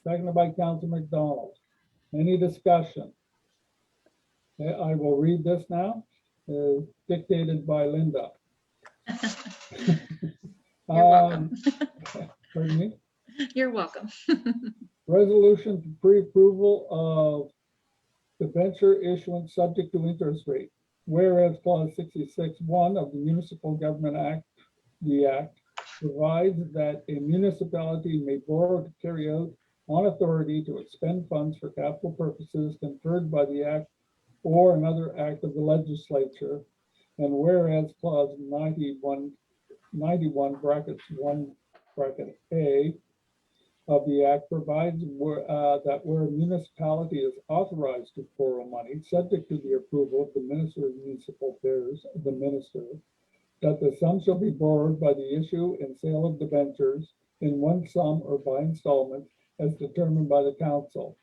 Seconded by Councillor McDonald. Any discussion? Okay, I will read this now, dictated by Linda. You're welcome. Pardon me? You're welcome. Resolution for pre-approval of debenture issuance subject to interest rate. Whereas clause 66(1) of the Municipal Government Act, the Act, provides that a municipality may borrow to carry out on authority to expend funds for capital purposes conferred by the Act or another act of the legislature. And whereas clause 91 brackets 1 bracket A of the Act provides that where a municipality is authorized to borrow money, subject to the approval of the Minister of Municipal Affairs, the Minister, that the sum shall be borrowed by the issue and sale of debentures in one sum or by installments as determined by the council.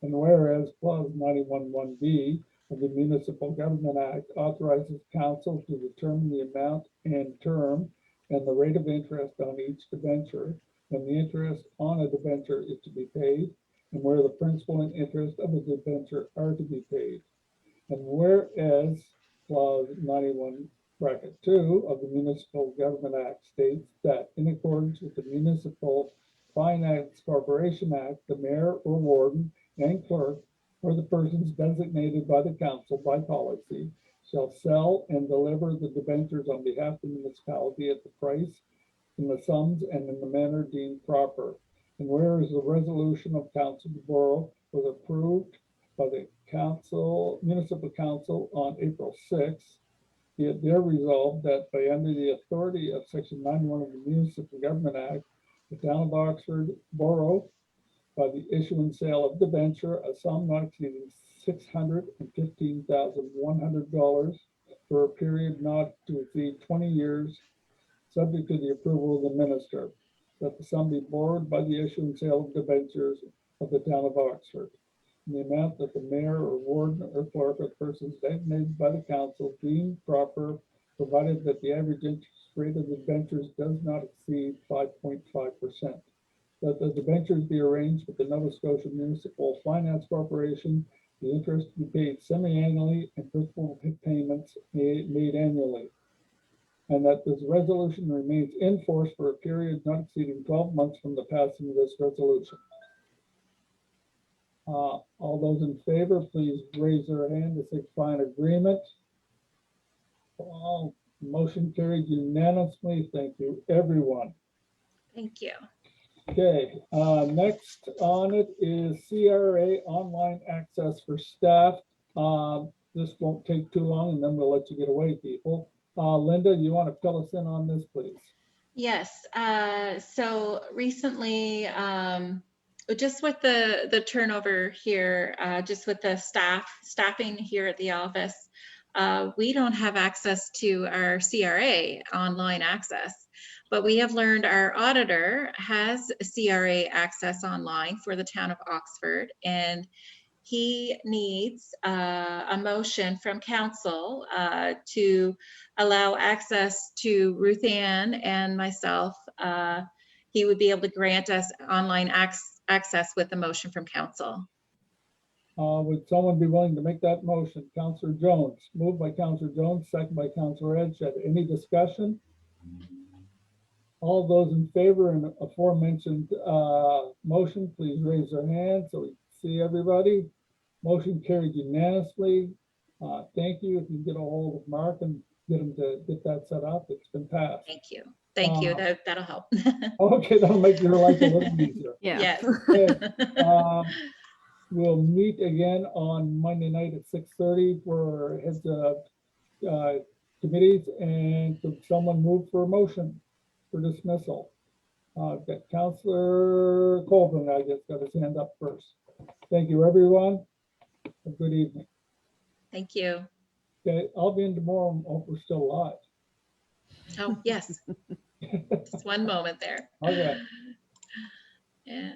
And whereas clause 91(1)B of the Municipal Government Act authorizes council to determine the amount and term and the rate of interest on each debenture, and the interest on a debenture is to be paid, and where the principal and interest of a debenture are to be paid. And whereas clause 91 bracket 2 of the Municipal Government Act states that in accordance with the Municipal Finance Corporation Act, the mayor or warden and clerk, or the persons designated by the council by policy, shall sell and deliver the debentures on behalf of the municipality at the price, in the sums, and in the manner deemed proper. And whereas the resolution of council to borrow was approved by the municipal council on April 6th, be it there resolved that by under the authority of section 91 of the Municipal Government Act, the town of Oxford borrow by the issue and sale of debenture a sum not exceeding $615,100 for a period not to exceed 20 years, subject to the approval of the minister. that the sum be borrowed by the issue and sale of debentures of the town of Oxford, in the amount that the mayor or warden or clerk or persons designated by the council deem proper, provided that the average interest rate of the debentures does not exceed 5.5%. That the debentures be arranged with the Nova Scotia Municipal Finance Corporation, the interest be paid semi-annually and principal payments made annually. And that this resolution remains in force for a period not exceeding 12 months from the passing of this resolution. All those in favor, please raise their hand to signify an agreement. Motion carried unanimously. Thank you, everyone. Thank you. Okay, next on it is CRA online access for staff. This won't take too long and then we'll let you get away, people. Linda, you want to fill us in on this, please? Yes, so recently, just with the turnover here, just with the staffing here at the office, we don't have access to our CRA online access, but we have learned our auditor has CRA access online for the town of Oxford, and he needs a motion from council to allow access to Ruth Ann and myself. He would be able to grant us online access with a motion from council. Would someone be willing to make that motion? Councillor Jones, moved by Councillor Jones, second by Councillor Edgett. Any discussion? All those in favor in aforementioned motion, please raise their hand so we see everybody. Motion carried unanimously. Thank you. If you get a hold of Mark and get him to get that set up, it's been passed. Thank you. Thank you. That'll help. Okay, that'll make your life a little easier. Yeah. Yes. Okay. We'll meet again on Monday night at 6:30 for heads of committees, and could someone move for a motion for dismissal? I've got Councillor Colvin, I guess, got his hand up first. Thank you, everyone. A good evening. Thank you. Okay, I'll be in tomorrow. Hope we're still alive. Oh, yes. Just one moment there. Okay. Yeah.